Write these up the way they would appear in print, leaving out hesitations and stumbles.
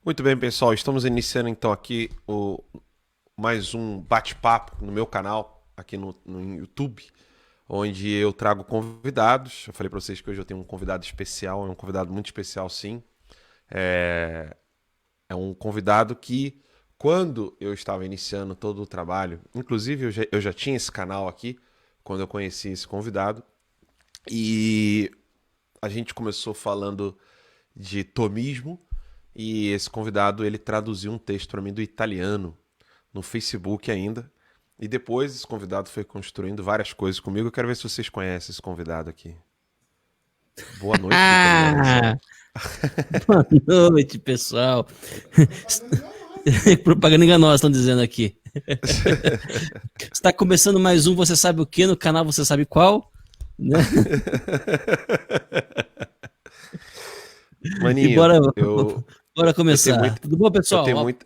Muito bem, pessoal. Estamos iniciando então aqui mais um bate-papo no meu canal, aqui no YouTube, onde eu trago convidados. Eu falei para vocês que hoje eu tenho um convidado especial, é um convidado muito especial, sim. É, é um convidado que, quando eu estava iniciando todo o trabalho, inclusive eu já tinha esse canal aqui, quando eu conheci esse convidado, e a gente começou falando de tomismo. E esse convidado, ele traduziu um texto para mim do italiano no Facebook ainda. E depois esse convidado foi construindo várias coisas comigo. Eu quero ver se vocês conhecem esse convidado aqui. Boa noite, Ítalo Ah, Lorenzo. boa noite, pessoal. Propaganda enganosa, estão dizendo aqui. Está começando mais um Você Sabe o Que no canal Você Sabe Qual, né? E Maninho, bora eu tenho começar. muito, Tudo bom, eu pessoal? tenho muito,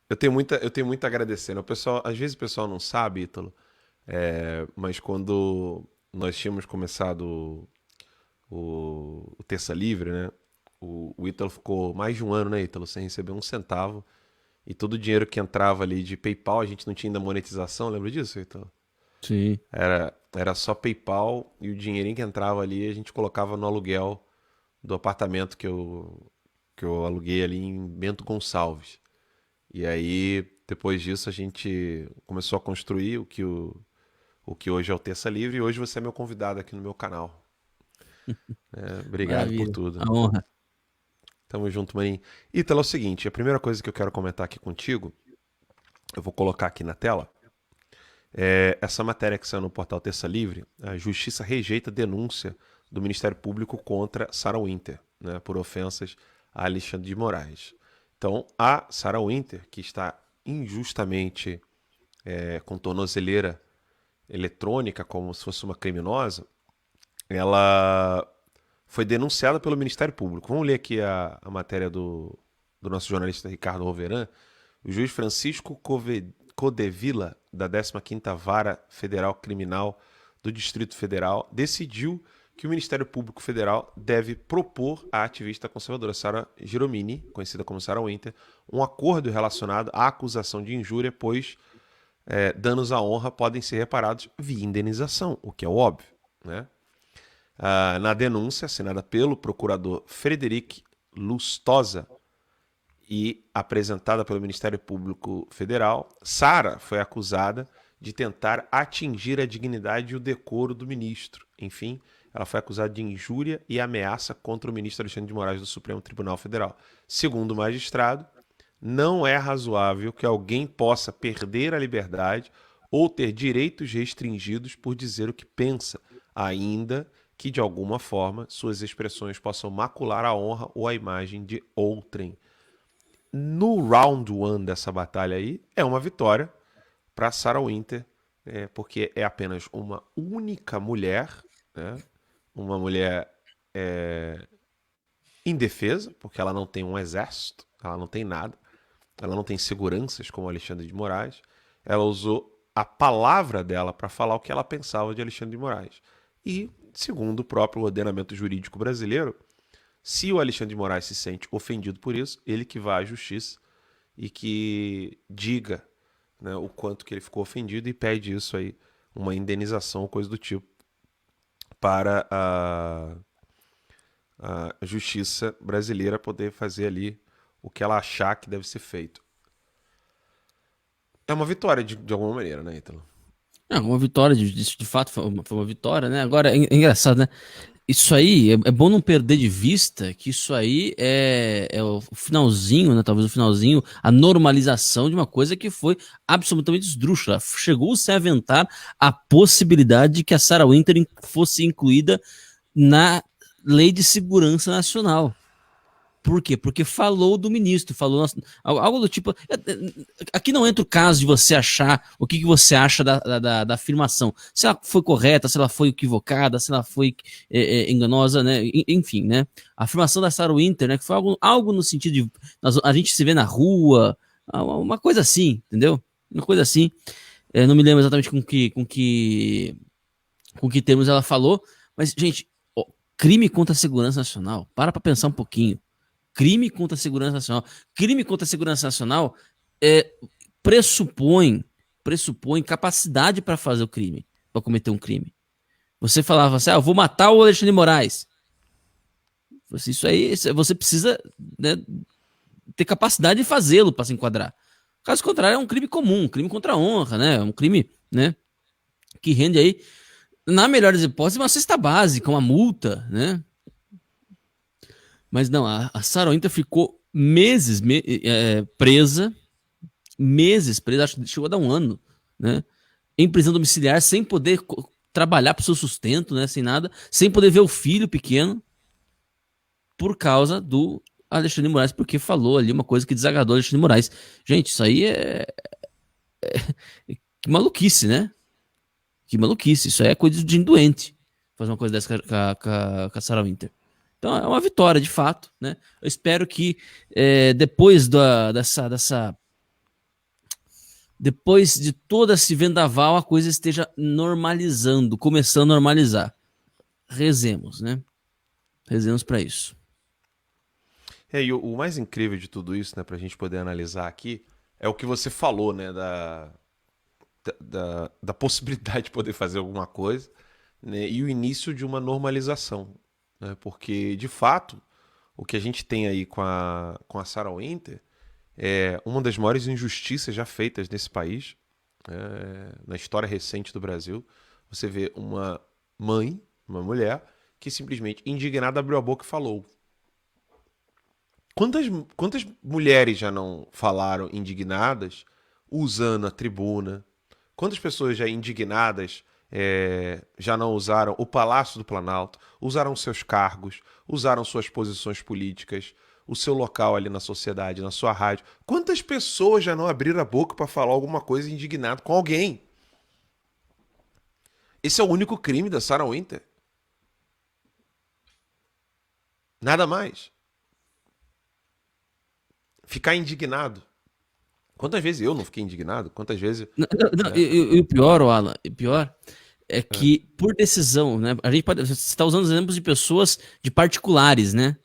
eu tenho muito a agradecer, né? Às vezes o pessoal não sabe, Ítalo, mas quando nós tínhamos começado o Terça Livre, né? O Ítalo ficou mais de um ano, né, Ítalo, sem receber um centavo. E todo o dinheiro que entrava ali de PayPal, a gente não tinha ainda monetização, lembra disso, Ítalo? Sim. Era só PayPal e o dinheirinho que entrava ali a gente colocava no aluguel do apartamento que eu aluguei ali em Bento Gonçalves. E aí, depois disso, a gente começou a construir o que hoje é o Terça Livre e hoje você é meu convidado aqui no meu canal. Obrigado por Maravilha. tudo. A honra. Tamo junto, maninho. Ítalo, é o seguinte, a primeira coisa que eu quero comentar aqui contigo, eu vou colocar aqui na tela, essa matéria que saiu no portal Terça Livre, a Justiça rejeita denúncia do Ministério Público contra Sarah Winter, né, por ofensas a Alexandre de Moraes. Então, a Sarah Winter, que está injustamente com tornozeleira eletrônica, como se fosse uma criminosa, ela foi denunciada pelo Ministério Público. Vamos ler aqui a matéria do nosso jornalista Ricardo Roveran. O juiz Francisco Codevilla, da 15ª Vara Federal Criminal do Distrito Federal, decidiu que o Ministério Público Federal deve propor à ativista conservadora Sara Giromini, conhecida como Sarah Winter, um acordo relacionado à acusação de injúria, pois danos à honra podem ser reparados via indenização, o que é óbvio, né? Na denúncia assinada pelo procurador Frederic Lustosa e apresentada pelo Ministério Público Federal, Sara foi acusada de tentar atingir a dignidade e o decoro do ministro. Enfim, ela foi acusada de injúria e ameaça contra o ministro Alexandre de Moraes do Supremo Tribunal Federal. Segundo o magistrado, não é razoável que alguém possa perder a liberdade ou ter direitos restringidos por dizer o que pensa, ainda que de alguma forma suas expressões possam macular a honra ou a imagem de outrem. No round one dessa batalha aí, é uma vitória para Sarah Winter, porque é apenas uma única mulher, né? Uma mulher indefesa, porque ela não tem um exército, ela não tem nada, ela não tem seguranças como Alexandre de Moraes. Ela usou a palavra dela para falar o que ela pensava de Alexandre de Moraes. E, segundo o próprio ordenamento jurídico brasileiro, se o Alexandre de Moraes se sente ofendido por isso, ele que vá à justiça e que diga, né, o quanto que ele ficou ofendido e pede isso aí, uma indenização ou coisa do tipo, para a justiça brasileira poder fazer ali o que ela achar que deve ser feito. É uma vitória de alguma maneira, né, Ítalo? É uma vitória, de fato, foi uma vitória, né? Agora, é engraçado, né? Isso aí, é bom não perder de vista que isso aí é o finalzinho, né? Talvez o finalzinho, a normalização de uma coisa que foi absolutamente esdrúxula. Chegou-se a aventar a possibilidade de que a Sarah Winter fosse incluída na Lei de Segurança Nacional. Por quê? Porque falou do ministro, falou algo do tipo. Aqui não entra o caso de você achar o que você acha da afirmação. Se ela foi correta, se ela foi equivocada, se ela foi enganosa, né? Enfim, né? A afirmação da Sarah Winter, né? Que foi algo no sentido de a gente se vê na rua, uma coisa assim, entendeu? Uma coisa assim. Não me lembro exatamente com que termos ela falou, mas, gente, crime contra a segurança nacional. Para pensar um pouquinho. crime contra a segurança nacional. Crime contra a segurança nacional é, pressupõe capacidade para fazer o crime, para cometer um crime. Você falava assim, eu vou matar o Alexandre de Moraes. Isso aí, você precisa, né, ter capacidade de fazê-lo para se enquadrar. Caso contrário, é um crime comum, um crime contra a honra, né? Um crime, né, que rende aí, na melhor das hipóteses, uma cesta básica, uma multa, né? Mas não, a Sarah Winter ficou meses presa, acho que chegou a dar um ano, né? Em prisão domiciliar, sem poder trabalhar para o seu sustento, né? Sem nada, sem poder ver o filho pequeno, por causa do Alexandre de Moraes, porque falou ali uma coisa que desagradou o Alexandre de Moraes. Gente, isso aí que maluquice, né? Que maluquice. Isso aí é coisa de doente. Fazer uma coisa dessa com a Sarah Winter. Então é uma vitória, de fato, né? Eu espero que depois depois de todo esse vendaval, a coisa esteja normalizando, começando a normalizar. Rezemos, né? Rezemos para isso. E o mais incrível de tudo isso, né, pra gente poder analisar aqui, é o que você falou, né, da possibilidade de poder fazer alguma coisa, né, e o início de uma normalização, né, porque, de fato, o que a gente tem aí com a Sarah Winter é uma das maiores injustiças já feitas nesse país, na história recente do Brasil. Você vê uma mãe, uma mulher, que simplesmente, indignada, abriu a boca e falou. Quantas mulheres já não falaram indignadas usando a tribuna? Quantas pessoas já indignadas já não usaram o Palácio do Planalto, usaram seus cargos, usaram suas posições políticas, o seu local ali na sociedade, na sua rádio? Quantas pessoas já não abriram a boca para falar alguma coisa indignado com alguém? Esse é o único crime da Sarah Winter. Nada mais. Ficar indignado. Quantas vezes eu não fiquei indignado? Quantas vezes... E o pior, Alan, o pior é que por decisão, né? A gente pode, você está usando exemplos de pessoas, de particulares, né?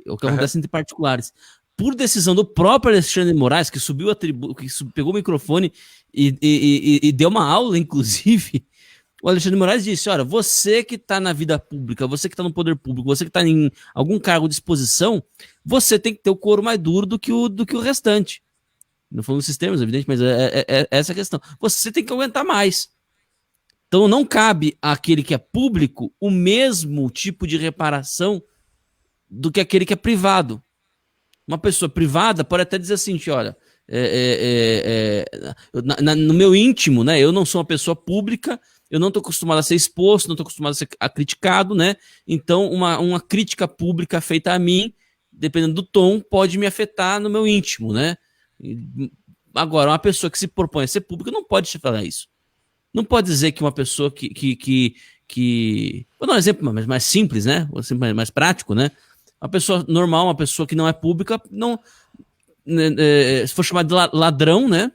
O que acontece entre particulares. Por decisão do próprio Alexandre de Moraes, que subiu a tribuna, que pegou o microfone e deu uma aula, inclusive, o Alexandre de Moraes disse: olha, você que está na vida pública, você que está no poder público, você que está em algum cargo de exposição, você tem que ter o couro mais duro do que o restante. Não falando dos sistemas, evidente, mas é essa a questão. Você tem que aguentar mais. Então não cabe àquele que é público o mesmo tipo de reparação do que aquele que é privado. Uma pessoa privada pode até dizer assim, olha, no meu íntimo, né, eu não sou uma pessoa pública, eu não estou acostumado a ser exposto, não estou acostumado a ser criticado, né? Então uma crítica pública feita a mim, dependendo do tom, pode me afetar no meu íntimo, né? Agora, uma pessoa que se propõe a ser pública não pode falar isso. Não pode dizer que uma pessoa vou dar um exemplo mais simples, né? Mais prático, né? Uma pessoa normal, uma pessoa que não é pública, não, se for chamado de ladrão, né?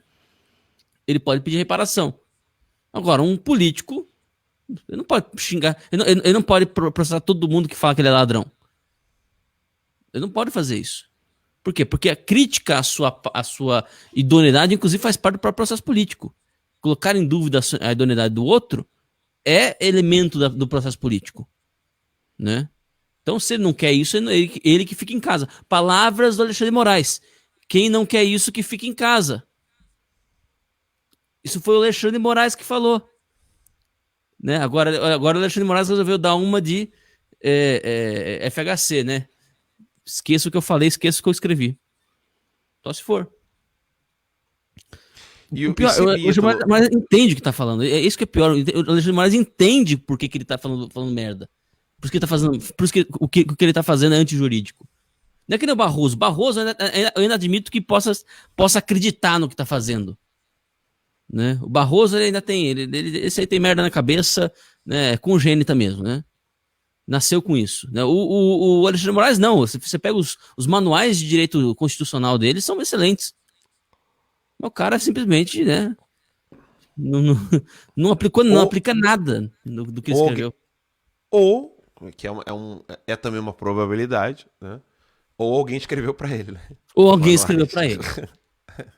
Ele pode pedir reparação. Agora, um político, ele não pode xingar, ele não pode processar todo mundo que fala que ele é ladrão. Ele não pode fazer isso. Por quê? Porque a crítica à sua idoneidade, inclusive, faz parte do próprio processo político. Colocar em dúvida a idoneidade do outro é elemento do processo político, né? Então, se ele não quer isso, ele que fica em casa. Palavras do Alexandre de Moraes. Quem não quer isso, que fica em casa. Isso foi o Alexandre de Moraes que falou. Né? Agora o Alexandre de Moraes resolveu dar uma de FHC, né? Esqueça o que eu falei, esqueça o que eu escrevi. Só se for. O pior, o Alexandre de Moraes entende o que tá falando. É isso que é pior. O Alexandre de Moraes entende por que ele tá falando merda. Por isso que ele tá fazendo. Por isso que o que ele tá fazendo é antijurídico. Não é que nem o Barroso. Barroso eu ainda admito que possa acreditar no que tá fazendo. Né? O Barroso ele ainda tem. Esse aí tem merda na cabeça, né? Congênita mesmo, né? Nasceu com isso. Né? O Alexandre de Moraes, não. Você pega os manuais de direito constitucional dele, são excelentes. O cara simplesmente, né? Não aplica nada do que ele escreveu. Ou, que é também uma probabilidade, né? Ou alguém escreveu para ele, né? Ou alguém escreveu Manuais. pra ele.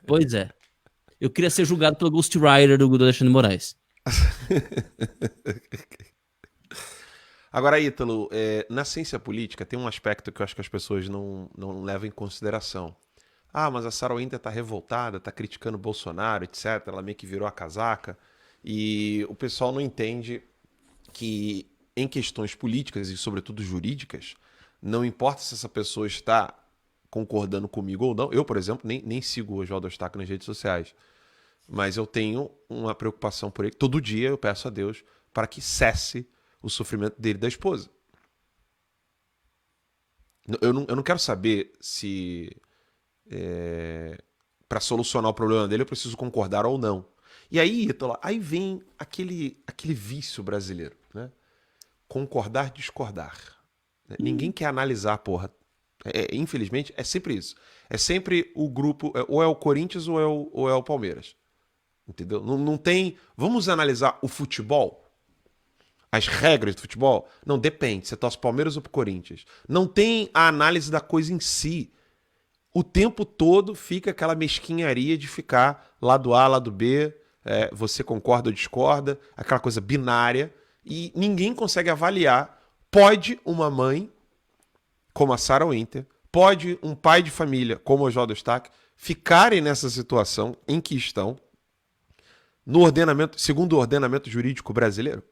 Pois é. Eu queria ser julgado pelo Ghostwriter do Alexandre Moraes. Agora, Ítalo, na ciência política tem um aspecto que eu acho que as pessoas não levam em consideração. Ah, mas a Sarah Winter tá revoltada, tá criticando o Bolsonaro, etc. Ela meio que virou a casaca. E o pessoal não entende que em questões políticas e, sobretudo, jurídicas, não importa se essa pessoa está concordando comigo ou não. Eu, por exemplo, nem sigo o Oswaldo Eustáquio nas redes sociais. Mas eu tenho uma preocupação por ele. Todo dia eu peço a Deus para que cesse o sofrimento dele e da esposa. Eu não quero saber se para solucionar o problema dele eu preciso concordar ou não. E aí, Ítalo, aí vem aquele vício brasileiro, né? Concordar, discordar. Né? Ninguém quer analisar, porra. Infelizmente, é sempre isso. É sempre o grupo, ou é o Corinthians ou é o Palmeiras. Entendeu? Não tem. Vamos analisar o futebol? As regras do futebol? Não, depende. Você torce Palmeiras ou pro Corinthians? Não tem a análise da coisa em si. O tempo todo fica aquela mesquinharia de ficar lado A, lado B, você concorda ou discorda, aquela coisa binária, e ninguém consegue avaliar. Pode uma mãe, como a Sarah Winter, pode um pai de família, como o Oswaldo Eustáquio, ficarem nessa situação em que estão, no ordenamento, segundo o ordenamento jurídico brasileiro?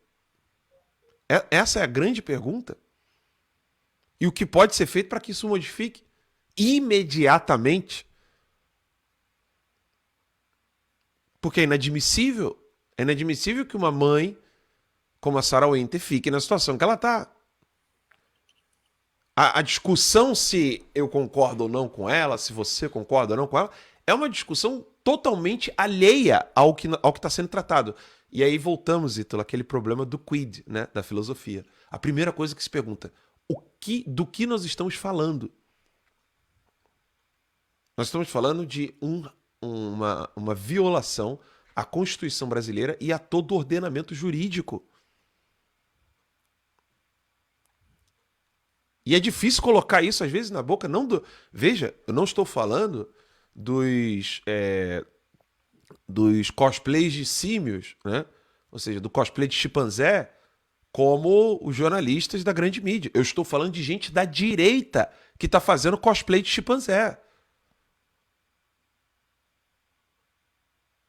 Essa é a grande pergunta. E o que pode ser feito para que isso modifique imediatamente? Porque é inadmissível que uma mãe como a Sarah Winter fique na situação que ela está. A discussão se eu concordo ou não com ela, se você concorda ou não com ela, é uma discussão totalmente alheia ao que está sendo tratado. E aí voltamos, Ítalo, aquele problema do quid, né, da filosofia. A primeira coisa que se pergunta, do que nós estamos falando? Nós estamos falando de uma violação à Constituição brasileira e a todo o ordenamento jurídico. E é difícil colocar isso, às vezes, na boca. Veja, eu não estou falando dos cosplays de símios, né? Ou seja, do cosplay de chimpanzé, como os jornalistas da grande mídia. Eu estou falando de gente da direita que está fazendo cosplay de chimpanzé.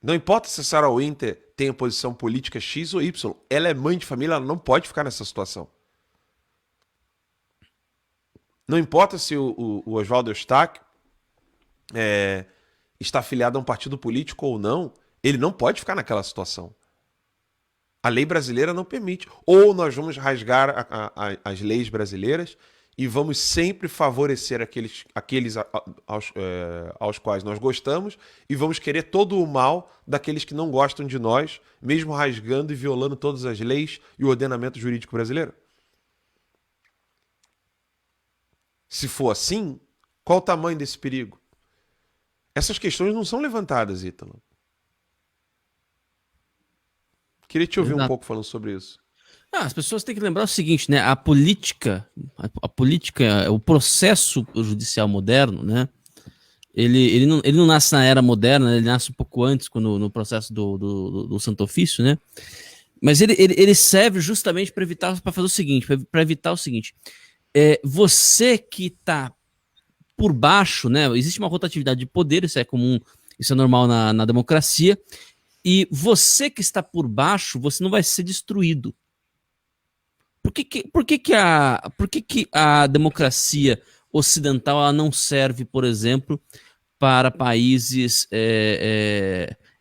Não importa se a Sarah Winter tem a posição política X ou Y, ela é mãe de família, ela não pode ficar nessa situação. Não importa se o Oswaldo Eustáquio está afiliado a um partido político ou não, ele não pode ficar naquela situação. A lei brasileira não permite. Ou nós vamos rasgar as leis brasileiras e vamos sempre favorecer aqueles aos quais nós gostamos e vamos querer todo o mal daqueles que não gostam de nós, mesmo rasgando e violando todas as leis e o ordenamento jurídico brasileiro. Se for assim, qual o tamanho desse perigo? Essas questões não são levantadas, Ítalo. Queria te ouvir um Exato. pouco falando sobre isso. As pessoas têm que lembrar o seguinte, né? A política, o processo judicial moderno, né? Ele não nasce na era moderna, ele nasce um pouco antes, no processo do Santo Ofício, né? Mas ele serve justamente para fazer o seguinte, para evitar o seguinte: você que está por baixo, né? Existe uma rotatividade de poder, isso é comum, isso é normal na democracia, e você que está por baixo, você não vai ser destruído. Por que a democracia ocidental ela não serve, por exemplo, para países.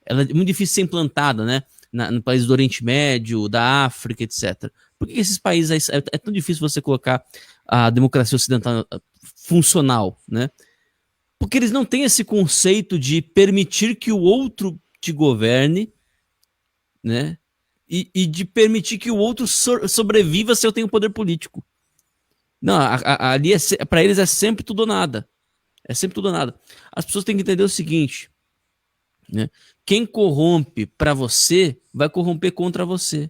Ela é muito difícil de ser implantada, né? No país do Oriente Médio, da África, etc. Por que esses países é tão difícil você colocar a democracia ocidental funcional, né? Porque eles não têm esse conceito de permitir que o outro te governe, né? E de permitir que o outro sobreviva se eu tenho poder político. Não, ali para eles é sempre tudo ou nada. É sempre tudo ou nada. As pessoas têm que entender o seguinte, né? Quem corrompe para você vai corromper contra você.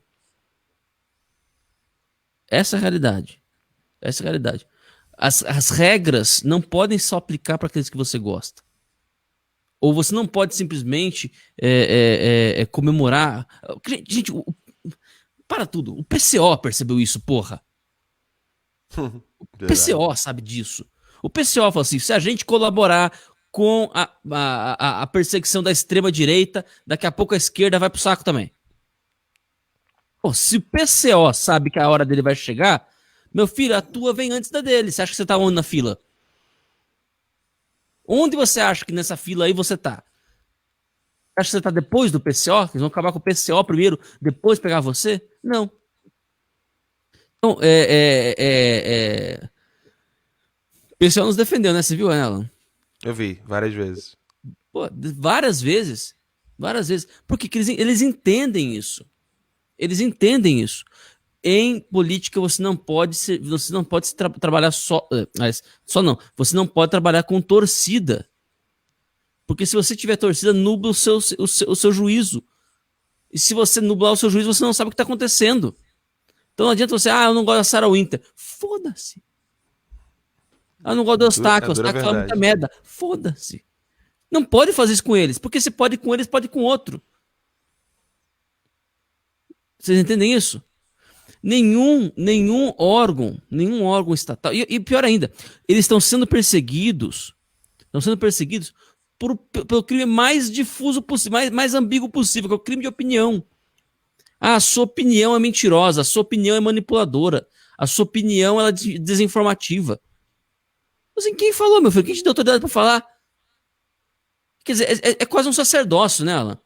Essa é a realidade. Essa é a realidade. As regras não podem só aplicar para aqueles que você gosta. Ou você não pode simplesmente comemorar. Gente, para tudo. O PCO percebeu isso, porra. O PCO sabe disso. O PCO fala assim: se a gente colaborar com a perseguição da extrema-direita, daqui a pouco a esquerda vai pro saco também. Pô, se o PCO sabe que a hora dele vai chegar, meu filho, a tua vem antes da dele. Você acha que você tá onde na fila? Onde você acha que nessa fila aí você tá? Acha que você tá depois do PCO? Que eles vão acabar com o PCO primeiro, depois pegar você? Não. Então, o PCO nos defendeu, né? Você viu, Alan? Eu vi, várias vezes. Pô, várias vezes. Várias vezes. Porque eles entendem isso. Eles entendem isso. Em política você não pode trabalhar só não. Você não pode trabalhar com torcida. Porque se você tiver torcida, nubla o seu juízo. E se você nublar o seu juízo, você não sabe o que está acontecendo. Então não adianta você, eu não gosto da Sarah Winter. Foda-se. Eu não gosto do Eustáquio. O Eustáquio fala muita merda. Foda-se. Não pode fazer isso com eles. Porque se pode com eles, pode com outro. Vocês entendem isso? Nenhum órgão estatal. E pior ainda, eles estão sendo perseguidos. Pelo crime mais difuso possível, mais ambíguo possível, que é o crime de opinião. A sua opinião é mentirosa, a sua opinião é manipuladora, a sua opinião ela é desinformativa. Assim, quem falou, meu filho? Quem te deu autoridade para falar? Quer dizer, é quase um sacerdócio, né, Alan?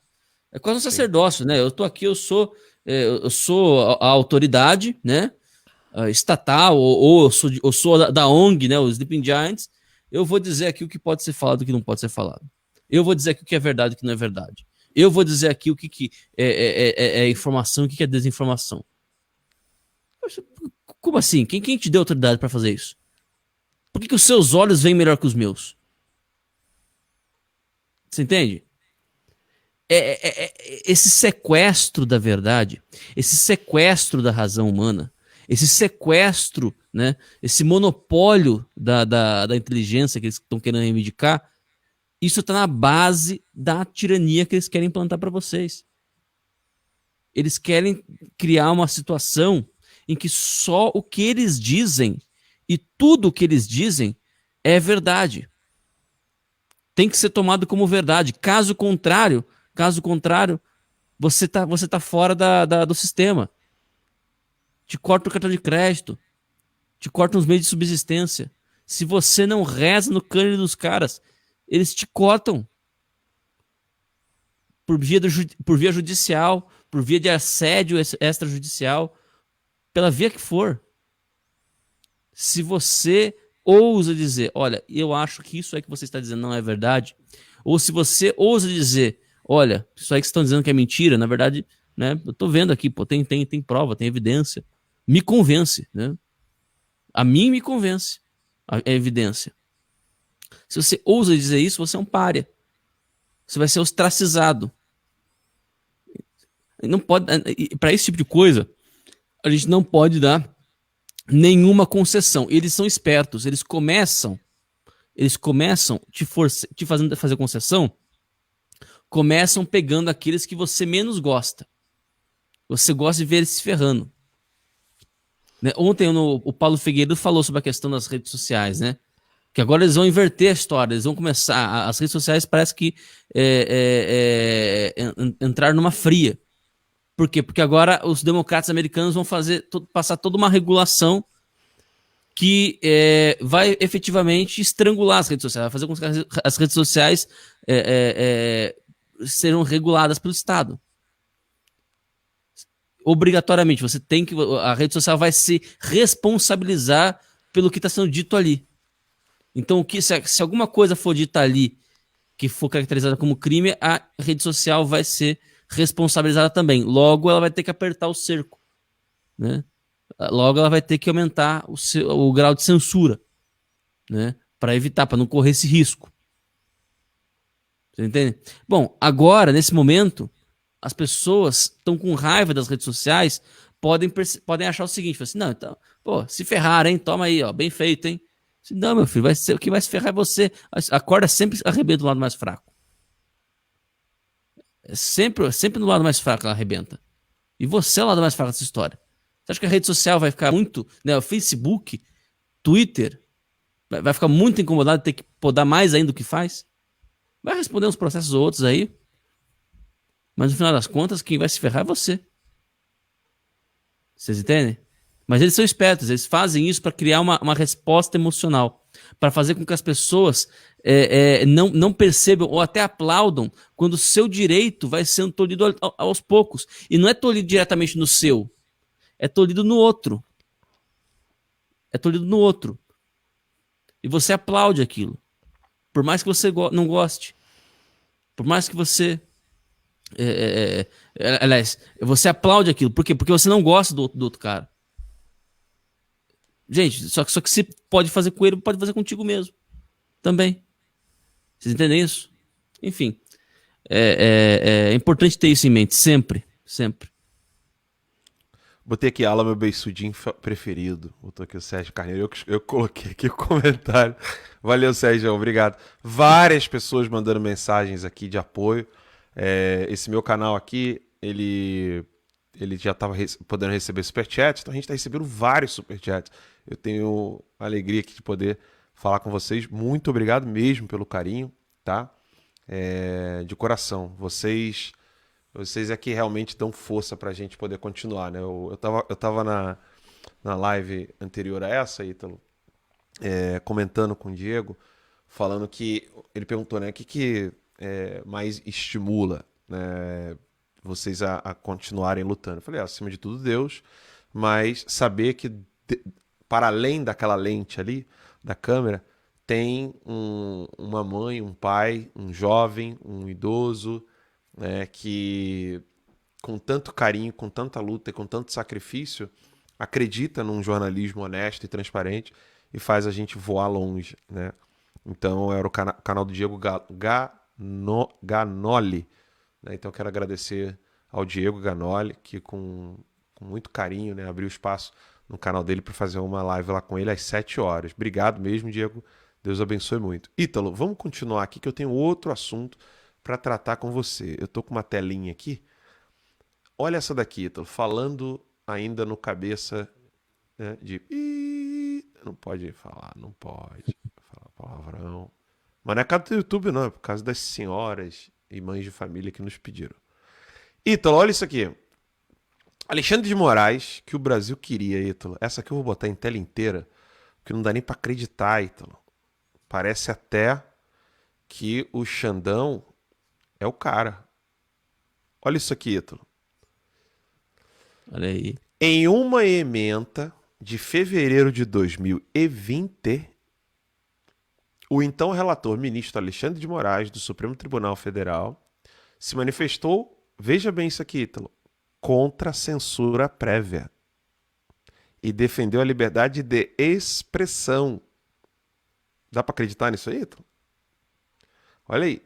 É quase um sacerdócio, né? Eu tô aqui, eu sou a autoridade, né? Estatal, ou eu sou da ONG, né? Os Sleeping Giants. Eu vou dizer aqui o que pode ser falado e o que não pode ser falado. Eu vou dizer aqui o que é verdade e o que não é verdade. Eu vou dizer aqui o que é informação e o que é desinformação. Poxa, como assim? Quem te deu autoridade para fazer isso? Por que os seus olhos veem melhor que os meus? Você entende? Esse sequestro da verdade, esse sequestro da razão humana, esse sequestro, né, esse monopólio da inteligência que eles estão querendo reivindicar, isso está na base da tirania que eles querem implantar para vocês. Eles querem criar uma situação em que só o que eles dizem e tudo o que eles dizem é verdade. Tem que ser tomado como verdade. Caso contrário, você tá fora do sistema. Te corta o cartão de crédito. Te corta os meios de subsistência. Se você não reza no cânone dos caras, eles te cortam. Por via judicial, por via de assédio extrajudicial, pela via que for. Se você ousa dizer, olha, eu acho que isso aí que você está dizendo não é verdade, ou se você ousa dizer, olha, isso aí que vocês estão dizendo que é mentira, na verdade, né, eu tô vendo aqui, pô, tem prova, tem evidência, me convence, né? A mim me convence a evidência. Se você ousa dizer isso, você é um pária. Você vai ser ostracizado. Não pode, para esse tipo de coisa, a gente não pode dar nenhuma concessão. Eles são espertos, eles começam te fazendo fazer concessão, começam pegando aqueles que você menos gosta. Você gosta de ver eles se ferrando. Né? Ontem o Paulo Figueiredo falou sobre a questão das redes sociais, né? Que agora eles vão inverter a história, eles vão começar, as redes sociais parece que entrar numa fria. Por quê? Porque agora os democratas americanos vão passar toda uma regulação que vai efetivamente estrangular as redes sociais, vai fazer com que as redes sociais serão reguladas pelo Estado. Obrigatoriamente, a rede social vai se responsabilizar pelo que está sendo dito ali. Então, se alguma coisa for dita ali que for caracterizada como crime, a rede social vai ser responsabilizada também. Logo, ela vai ter que apertar o cerco, né? Logo, ela vai ter que aumentar o grau de censura, né? Para evitar, para não correr esse risco. Você entende? Bom, agora, nesse momento, as pessoas estão com raiva das redes sociais, podem achar o seguinte, assim, não, então, pô, se ferraram, hein? Toma aí, ó, bem feito, hein? Não, meu filho, vai ser, o que vai se ferrar é você. A corda sempre arrebenta do lado mais fraco. É sempre no lado mais fraco ela arrebenta. E você é o lado mais fraco dessa história. Você acha que a rede social vai ficar muito, né, o Facebook, Twitter, vai ficar muito incomodado de ter que podar mais ainda do que faz? Vai responder uns processos ou outros aí, mas no final das contas, quem vai se ferrar é você. Vocês entendem? Mas eles são espertos, eles fazem isso para criar uma resposta emocional, para fazer com que as pessoas não percebam ou até aplaudam quando o seu direito vai sendo tolhido aos poucos. E não é tolhido diretamente no seu, é tolhido no outro. É tolhido no outro. E você aplaude aquilo. Por mais que você não goste. Por mais que você. Aliás, você aplaude aquilo. Por quê? Porque você não gosta do outro cara. Gente, só que se pode fazer com ele, pode fazer contigo mesmo. Também. Vocês entendem isso? Enfim. É importante ter isso em mente. Sempre. Sempre. Botei aqui Ala, meu beiçudinho preferido. Botou aqui o Sérgio Carneiro. Eu coloquei aqui o comentário. Valeu, Sérgio. Obrigado. Várias pessoas mandando mensagens aqui de apoio. Esse meu canal aqui, ele já estava podendo receber superchats, então a gente está recebendo vários superchats. Eu tenho a alegria aqui de poder falar com vocês. Muito obrigado mesmo pelo carinho, tá? De coração. Vocês é que realmente dão força pra gente poder continuar, né? Eu tava na live anterior a essa, Ítalo, comentando com o Diego, falando que ele perguntou, né, o que mais estimula, né, vocês a continuarem lutando. Eu falei, acima de tudo, Deus, mas saber que para além daquela lente ali, da câmera, tem uma mãe, um pai, um jovem, um idoso, né, que com tanto carinho, com tanta luta e com tanto sacrifício, acredita num jornalismo honesto e transparente e faz a gente voar longe, né? Então era o canal do Diego Ganoli, né? Então quero agradecer ao Diego Ganoli, que com muito carinho, né, abriu espaço no canal dele para fazer uma live lá com ele às 7 horas. Obrigado mesmo, Diego. Deus abençoe muito. Ítalo, vamos continuar aqui que eu tenho outro assunto para tratar com você. Eu tô com uma telinha aqui. Olha essa daqui, Ítalo, falando ainda no cabeça, né, de... Não pode falar, não pode falar palavrão. Mas não é causa do YouTube, não. É por causa das senhoras e mães de família que nos pediram. Ítalo, olha isso aqui. Alexandre de Moraes, que o Brasil queria, Ítalo. Essa aqui eu vou botar em tela inteira, porque não dá nem para acreditar, Ítalo. Parece até que o Xandão é o cara. Olha isso aqui, Ítalo. Olha aí. Em uma ementa de fevereiro de 2020, o então relator ministro Alexandre de Moraes, do Supremo Tribunal Federal, se manifestou, veja bem isso aqui, Ítalo, contra a censura prévia e defendeu a liberdade de expressão. Dá para acreditar nisso aí, Ítalo? Olha aí.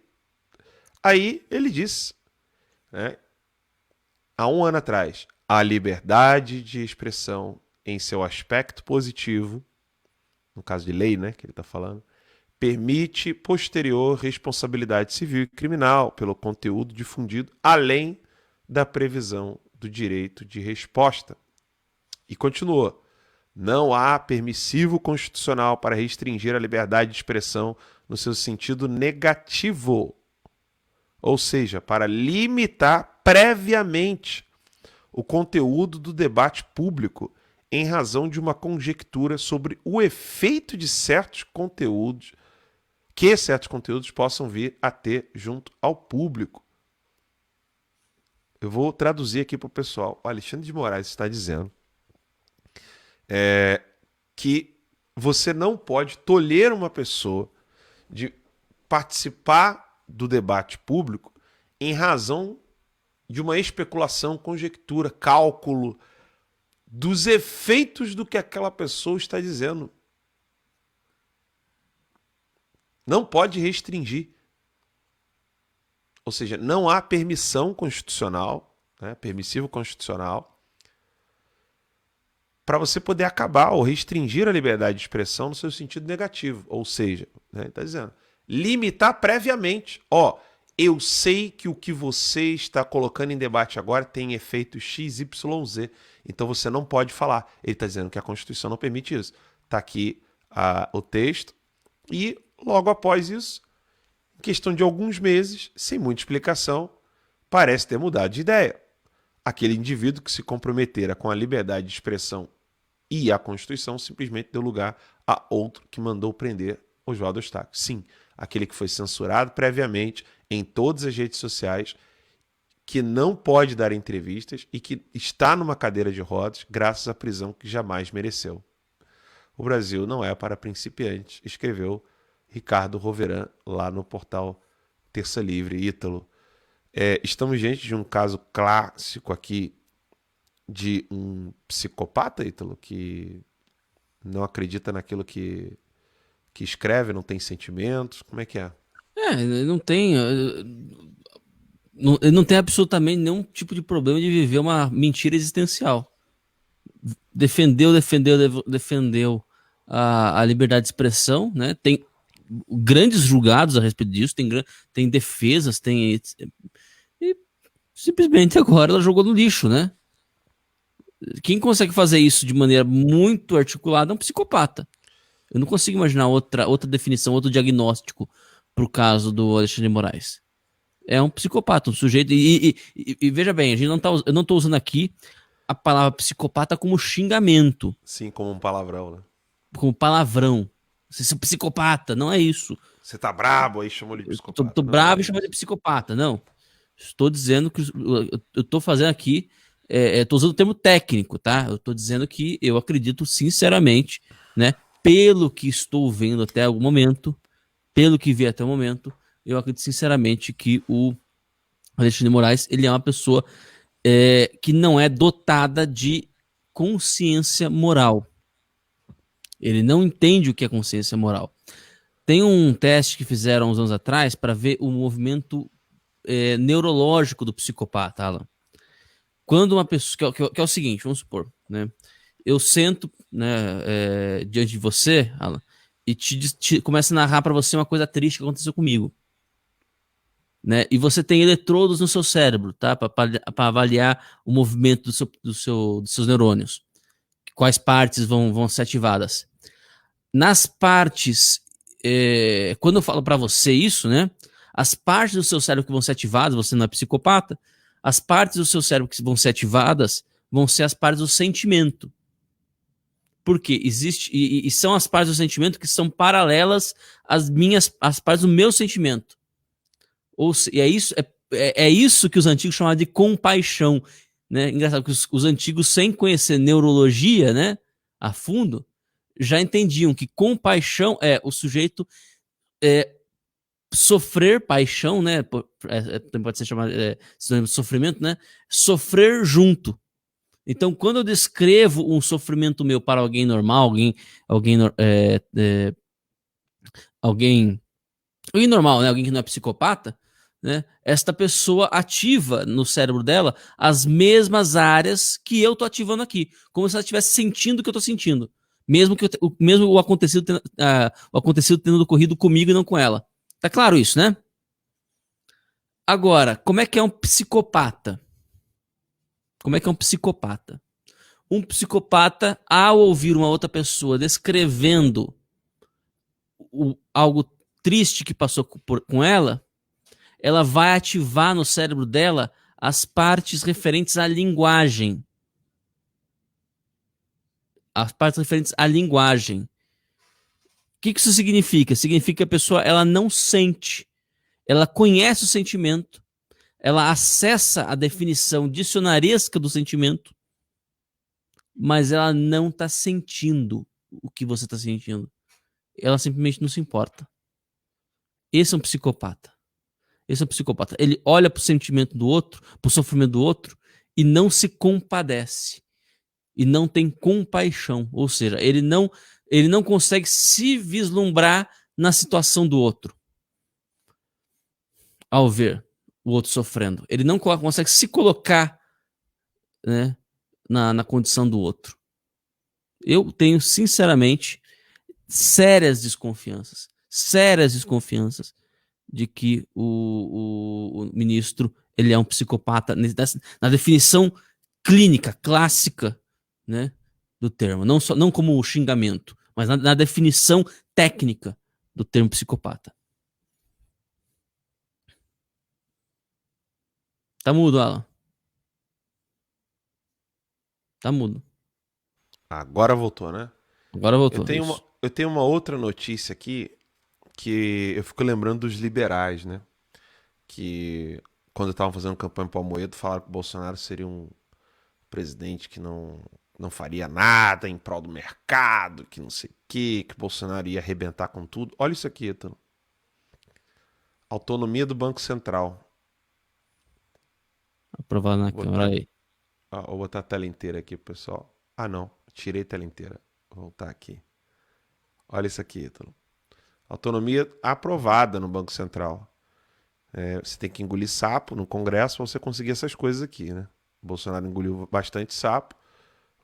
Aí ele disse, né, há um ano atrás, a liberdade de expressão em seu aspecto positivo, no caso de lei, né, que ele está falando, permite posterior responsabilidade civil e criminal pelo conteúdo difundido, além da previsão do direito de resposta. E continuou. Não há permissivo constitucional para restringir a liberdade de expressão no seu sentido negativo, ou seja, para limitar previamente o conteúdo do debate público em razão de uma conjectura sobre o efeito de certos conteúdos que certos conteúdos possam vir a ter junto ao público. Eu vou traduzir aqui para o pessoal. O Alexandre de Moraes está dizendo que você não pode tolher uma pessoa de participar do debate público em razão de uma especulação, conjectura, cálculo dos efeitos do que aquela pessoa está dizendo. Não pode restringir. Ou seja, não há permissão constitucional, né, permissivo constitucional, para você poder acabar ou restringir a liberdade de expressão no seu sentido negativo. Ou seja, né, está dizendo, limitar previamente. Ó, eu sei que o que você está colocando em debate agora tem efeito X, Y, Z. Então você não pode falar. Ele está dizendo que a Constituição não permite isso. Está aqui o texto e logo após isso, em questão de alguns meses, sem muita explicação, parece ter mudado de ideia. Aquele indivíduo que se comprometera com a liberdade de expressão e a Constituição simplesmente deu lugar a outro que mandou prender Oswaldo Eustáquio. Sim, aquele que foi censurado previamente em todas as redes sociais, que não pode dar entrevistas e que está numa cadeira de rodas graças à prisão que jamais mereceu. O Brasil não é para principiantes, escreveu Ricardo Roveran lá no portal Terça Livre. Ítalo, estamos diante de um caso clássico aqui de um psicopata, Ítalo, que não acredita naquilo que escreve, não tem sentimentos. Como é que é? Ele não tem. Ele não tem absolutamente nenhum tipo de problema de viver uma mentira existencial. Defendeu a liberdade de expressão, né? Tem grandes julgados a respeito disso, tem defesas, e simplesmente agora ela jogou no lixo, né? Quem consegue fazer isso de maneira muito articulada é um psicopata. Eu não consigo imaginar outra definição, outro diagnóstico pro caso do Alexandre de Moraes. É um psicopata, um sujeito. E veja bem, eu não tô usando aqui a palavra psicopata como xingamento. Sim, como um palavrão, né? Como palavrão. Você é um psicopata, não é isso. Você tá brabo, aí chamou ele de psicopata. Tô bravo e chamou de psicopata, não. Estou dizendo que eu tô fazendo aqui, tô usando o termo técnico, tá? Eu tô dizendo que eu acredito sinceramente, né? Pelo que estou vendo até o momento, pelo que vi até o momento, eu acredito sinceramente que o Alexandre de Moraes, ele é uma pessoa que não é dotada de consciência moral. Ele não entende o que é consciência moral. Tem um teste que fizeram uns anos atrás para ver o movimento neurológico do psicopata, Alan. Quando uma pessoa... Que é o seguinte, vamos supor, né? Eu sento, né, diante de você, Alan, e começo a narrar para você uma coisa triste que aconteceu comigo. Né? E você tem eletrodos no seu cérebro, tá? Para avaliar o movimento dos seus neurônios. Quais partes vão ser ativadas. Nas partes, quando eu falo para você isso, né? As partes do seu cérebro que vão ser ativadas, você não é psicopata, as partes do seu cérebro que vão ser ativadas vão ser as partes do sentimento. Porque existe, e são as partes do sentimento que são paralelas às partes do meu sentimento. E é isso que os antigos chamavam de compaixão. Né? Engraçado que os antigos, sem conhecer neurologia, né, a fundo, já entendiam que compaixão é o sujeito sofrer paixão, né? Pode ser chamado de sofrimento, né? Sofrer junto. Então, quando eu descrevo um sofrimento meu para alguém normal, alguém normal, né? Alguém que não é psicopata, né? Esta pessoa ativa no cérebro dela as mesmas áreas que eu tô ativando aqui, como se ela estivesse sentindo o que eu tô sentindo, mesmo o acontecido tendo ocorrido comigo e não com ela. Tá claro isso, né? Agora, como é que é um psicopata? Como é que é um psicopata? Um psicopata, ao ouvir uma outra pessoa descrevendo algo triste que passou com ela vai ativar no cérebro dela as partes referentes à linguagem. As partes referentes à linguagem. O que isso significa? Significa que a pessoa ela não sente. Ela conhece o sentimento. Ela acessa a definição dicionaresca do sentimento. Mas ela não está sentindo o que você está sentindo. Ela simplesmente não se importa. Esse é um psicopata. Esse é um psicopata. Ele olha pro sentimento do outro, pro sofrimento do outro, e não se compadece. E não tem compaixão. Ou seja, ele não consegue se vislumbrar na situação do outro. Ao ver o outro sofrendo. Ele não consegue se colocar, né, na condição do outro. eu tenho, sinceramente, sérias desconfianças de que o ministro ele é um psicopata na definição clínica, clássica, né, do termo. Não como xingamento, mas na definição técnica do termo psicopata. Tá mudo, Alan. Tá mudo. Agora voltou, né? Agora Eu voltou. tenho uma, Isso. eu tenho uma outra notícia aqui que eu fico lembrando dos liberais, né? Que quando estavam fazendo campanha para o Amoedo, falaram que o Bolsonaro seria um presidente que não faria nada em prol do mercado, que não sei o quê, que o Bolsonaro ia arrebentar com tudo. Olha isso aqui, Etano. Autonomia do Banco Central. Aprovado na Vou Câmara botar, aí. vou botar a tela inteira aqui, pessoal. Ah, não. Tirei a tela inteira. Vou voltar aqui. Olha isso aqui, Etano. Autonomia aprovada no Banco Central. Você tem que engolir sapo no Congresso para você conseguir essas coisas aqui, né? O Bolsonaro engoliu bastante sapo.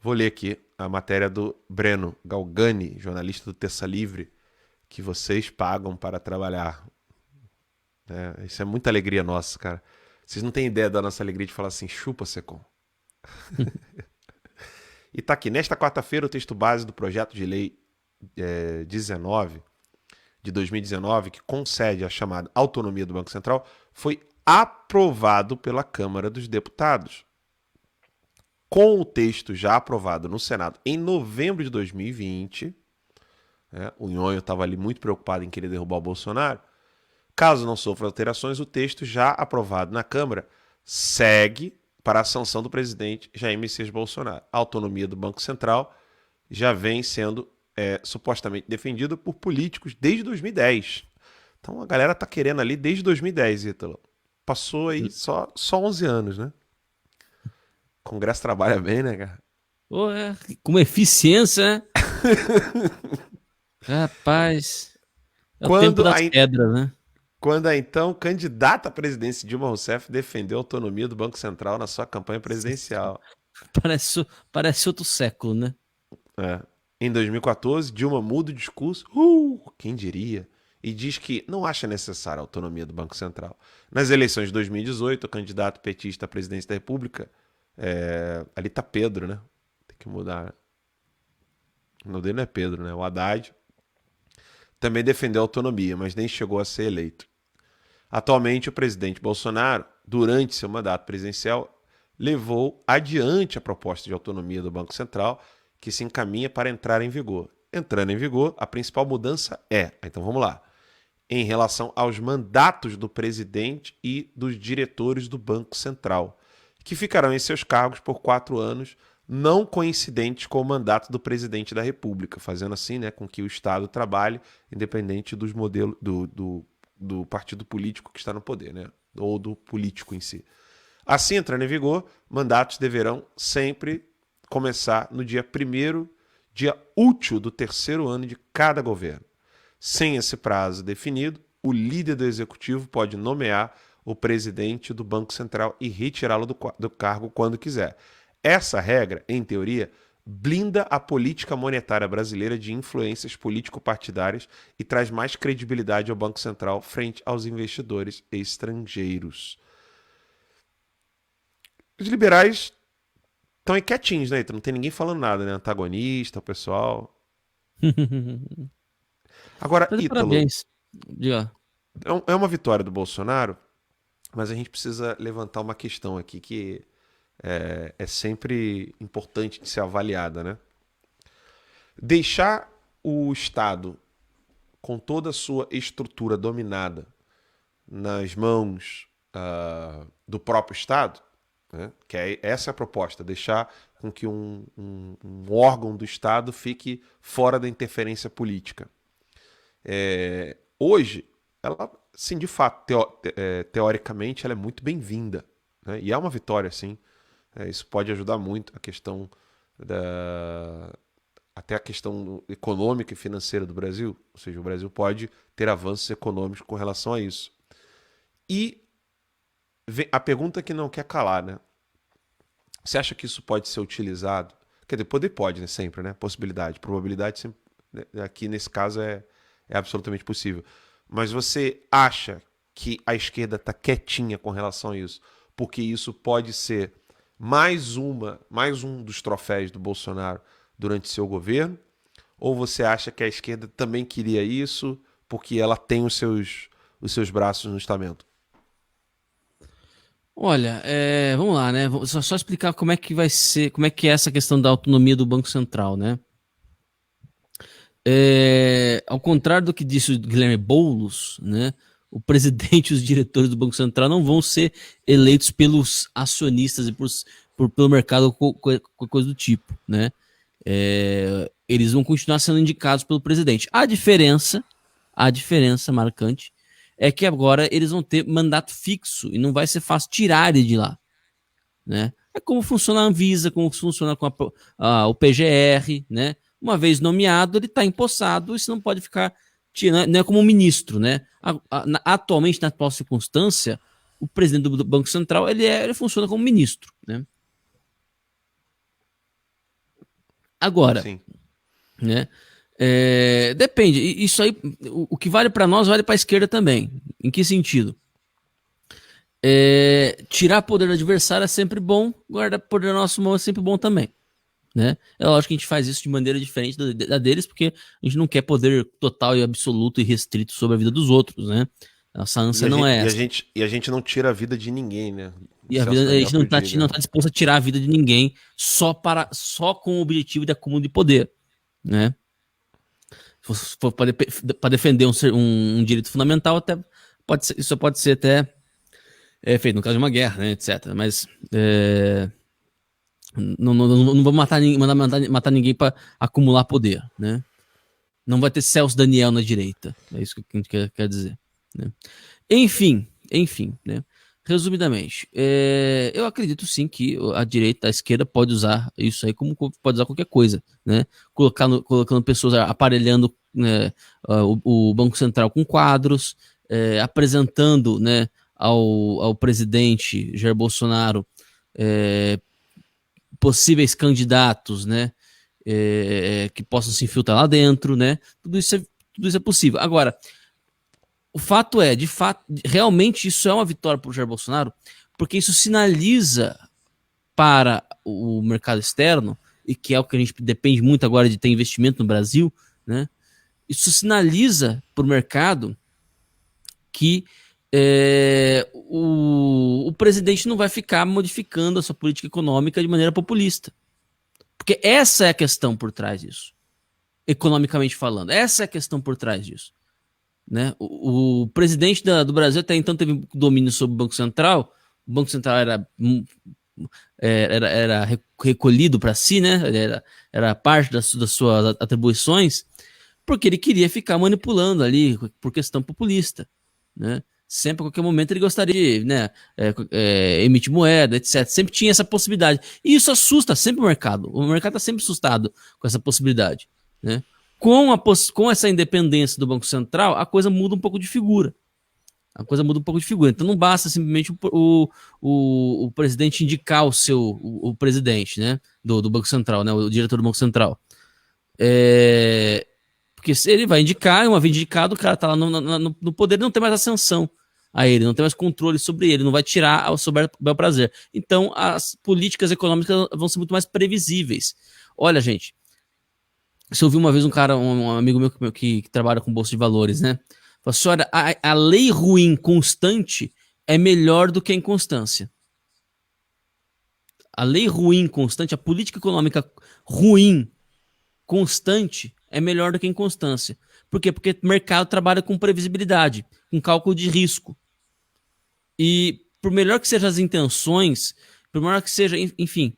Vou ler aqui a matéria do Breno Galgani, jornalista do Terça Livre, que vocês pagam para trabalhar. Isso é muita alegria nossa, cara. Vocês não têm ideia da nossa alegria de falar assim, chupa, Secom. E tá aqui, nesta quarta-feira, o texto base do projeto de lei 19 de 2019, que concede a chamada autonomia do Banco Central, foi aprovado pela Câmara dos Deputados. Com o texto já aprovado no Senado em novembro de 2020, o Nhonho estava ali muito preocupado em querer derrubar o Bolsonaro. Caso não sofra alterações, o texto já aprovado na Câmara segue para a sanção do presidente Jair Messias Bolsonaro. A autonomia do Banco Central já vem sendo supostamente defendido por políticos desde 2010. Então a galera tá querendo ali desde 2010, Ítalo. Passou aí só 11 anos, né? O Congresso trabalha bem, né, cara? Pô, com uma eficiência, né? Rapaz, é o tempo Quando das a, pedras, né? quando a então candidata à presidência Dilma Rousseff defendeu a autonomia do Banco Central na sua campanha presidencial. Parece outro século, né? É. Em 2014, Dilma muda o discurso, quem diria, e diz que não acha necessária a autonomia do Banco Central. Nas eleições de 2018, o candidato petista à presidência da República, ali tá Pedro, né? Tem que mudar, né? O nome dele não é Pedro, né? O Haddad também defendeu a autonomia, mas nem chegou a ser eleito. Atualmente, o presidente Bolsonaro, durante seu mandato presidencial, levou adiante a proposta de autonomia do Banco Central, que se encaminha para entrar em vigor. Entrando em vigor, a principal mudança então vamos lá, em relação aos mandatos do presidente e dos diretores do Banco Central, que ficarão em seus cargos por 4 anos, não coincidentes com o mandato do presidente da República, fazendo assim, né, com que o Estado trabalhe independente dos modelos do partido político que está no poder, né, ou do político em si. Assim, entrando em vigor, mandatos deverão sempre começar no dia 1º, dia útil do 3º ano de cada governo. Sem esse prazo definido, o líder do executivo pode nomear o presidente do Banco Central e retirá-lo do cargo quando quiser. Essa regra, em teoria, blinda a política monetária brasileira de influências político-partidárias e traz mais credibilidade ao Banco Central frente aos investidores estrangeiros. Os liberais estão aí quietinhos, né? Não tem ninguém falando nada, né? Antagonista, o pessoal. Agora, Tá de Ítalo, parabéns. Diga. é uma vitória do Bolsonaro, mas a gente precisa levantar uma questão aqui que é sempre importante de ser avaliada, né? Deixar o Estado com toda a sua estrutura dominada nas mãos do próprio Estado, né? Que essa é a proposta, deixar com que um órgão do Estado fique fora da interferência política. Hoje, ela, sim, de fato, teoricamente, ela é muito bem-vinda, né? E é uma vitória, sim. Isso pode ajudar muito a questão até a questão econômica e financeira do Brasil. Ou seja, o Brasil pode ter avanços econômicos com relação a isso. E a pergunta que não quer calar, né? Você acha que isso pode ser utilizado? Quer dizer, poder pode, né? Sempre, né? Possibilidade. Probabilidade sempre, né? Aqui nesse caso é absolutamente possível. Mas você acha que a esquerda está quietinha com relação a isso? Porque isso pode ser mais um dos troféus do Bolsonaro durante seu governo? Ou você acha que a esquerda também queria isso porque ela tem os seus braços no estamento? Olha, vamos lá, né? Só explicar como é que vai ser, como é que é essa questão da autonomia do Banco Central, né? Ao contrário do que disse o Guilherme Boulos, né? O presidente e os diretores do Banco Central não vão ser eleitos pelos acionistas e pelo mercado ou coisa do tipo, né? Eles vão continuar sendo indicados pelo presidente. A diferença marcante é que agora eles vão ter mandato fixo e não vai ser fácil tirar ele de lá, né? É como funciona a Anvisa, como funciona com o PGR, né? Uma vez nomeado, ele está empossado e você não pode ficar tirando, não é como um ministro, né? Atualmente, na atual circunstância, o presidente do Banco Central ele funciona como ministro, né? Agora, Sim. né? Depende. Isso aí, o que vale para nós vale para a esquerda também. Em que sentido? Tirar poder do adversário é sempre bom, guardar poder na nossa mão é sempre bom também, né? É lógico que a gente faz isso de maneira diferente da deles, porque a gente não quer poder total e absoluto e restrito sobre a vida dos outros, né? Nossa ânsia não é essa. E a gente não tira a vida de ninguém, né? O E a Celso vida, a Daniel gente que não eu tá, diga, não né? tá disposto a tirar a vida de ninguém só com o objetivo de acúmulo de poder, né? Se for para defender um direito fundamental, até isso pode ser até feito no caso de uma guerra, né, etc. Mas não vamos matar ninguém para acumular poder, né? Não vai ter Celso Daniel na direita. É isso que a gente quer dizer, né? Enfim, né? Resumidamente, eu acredito sim que a direita, a esquerda pode usar isso aí como pode usar qualquer coisa, né? Colocando pessoas aparelhando, né, o Banco Central com quadros, apresentando, né, ao presidente Jair Bolsonaro possíveis candidatos, né, que possam se infiltrar lá dentro, né? Tudo isso é possível. Agora, o fato é, de fato, realmente isso é uma vitória para o Jair Bolsonaro, porque isso sinaliza para o mercado externo, e que é o que a gente depende muito agora de ter investimento no Brasil, né? Isso sinaliza para o mercado que o presidente não vai ficar modificando a sua política econômica de maneira populista. Porque essa é a questão por trás disso. Economicamente falando. Essa é a questão por trás disso. Né? O presidente do Brasil até então teve domínio sobre o Banco Central. O Banco Central era recolhido para si, né? Era parte das suas atribuições, porque ele queria ficar manipulando ali por questão populista, né? Sempre, a qualquer momento, ele gostaria de, né, emitir moeda, etc. Sempre tinha essa possibilidade. E isso assusta sempre o mercado. O mercado está sempre assustado com essa possibilidade, né? Com essa independência do Banco Central, a coisa muda um pouco de figura. Então não basta simplesmente o presidente indicar o presidente, né, do Banco Central, né, o diretor do Banco Central. Porque se ele vai indicar, uma vez indicado, o cara tá lá no poder e não tem mais ascensão a ele, não tem mais controle sobre ele, não vai tirar ao seu bel prazer. Então as políticas econômicas vão ser muito mais previsíveis. Olha, gente, você ouviu uma vez um amigo meu que trabalha com bolsa de valores, né? Falou assim, olha, a lei ruim constante é melhor do que a inconstância. A lei ruim constante, a política econômica ruim constante é melhor do que a inconstância. Por quê? Porque o mercado trabalha com previsibilidade, com cálculo de risco. E por melhor que sejam as intenções, por melhor que seja, enfim,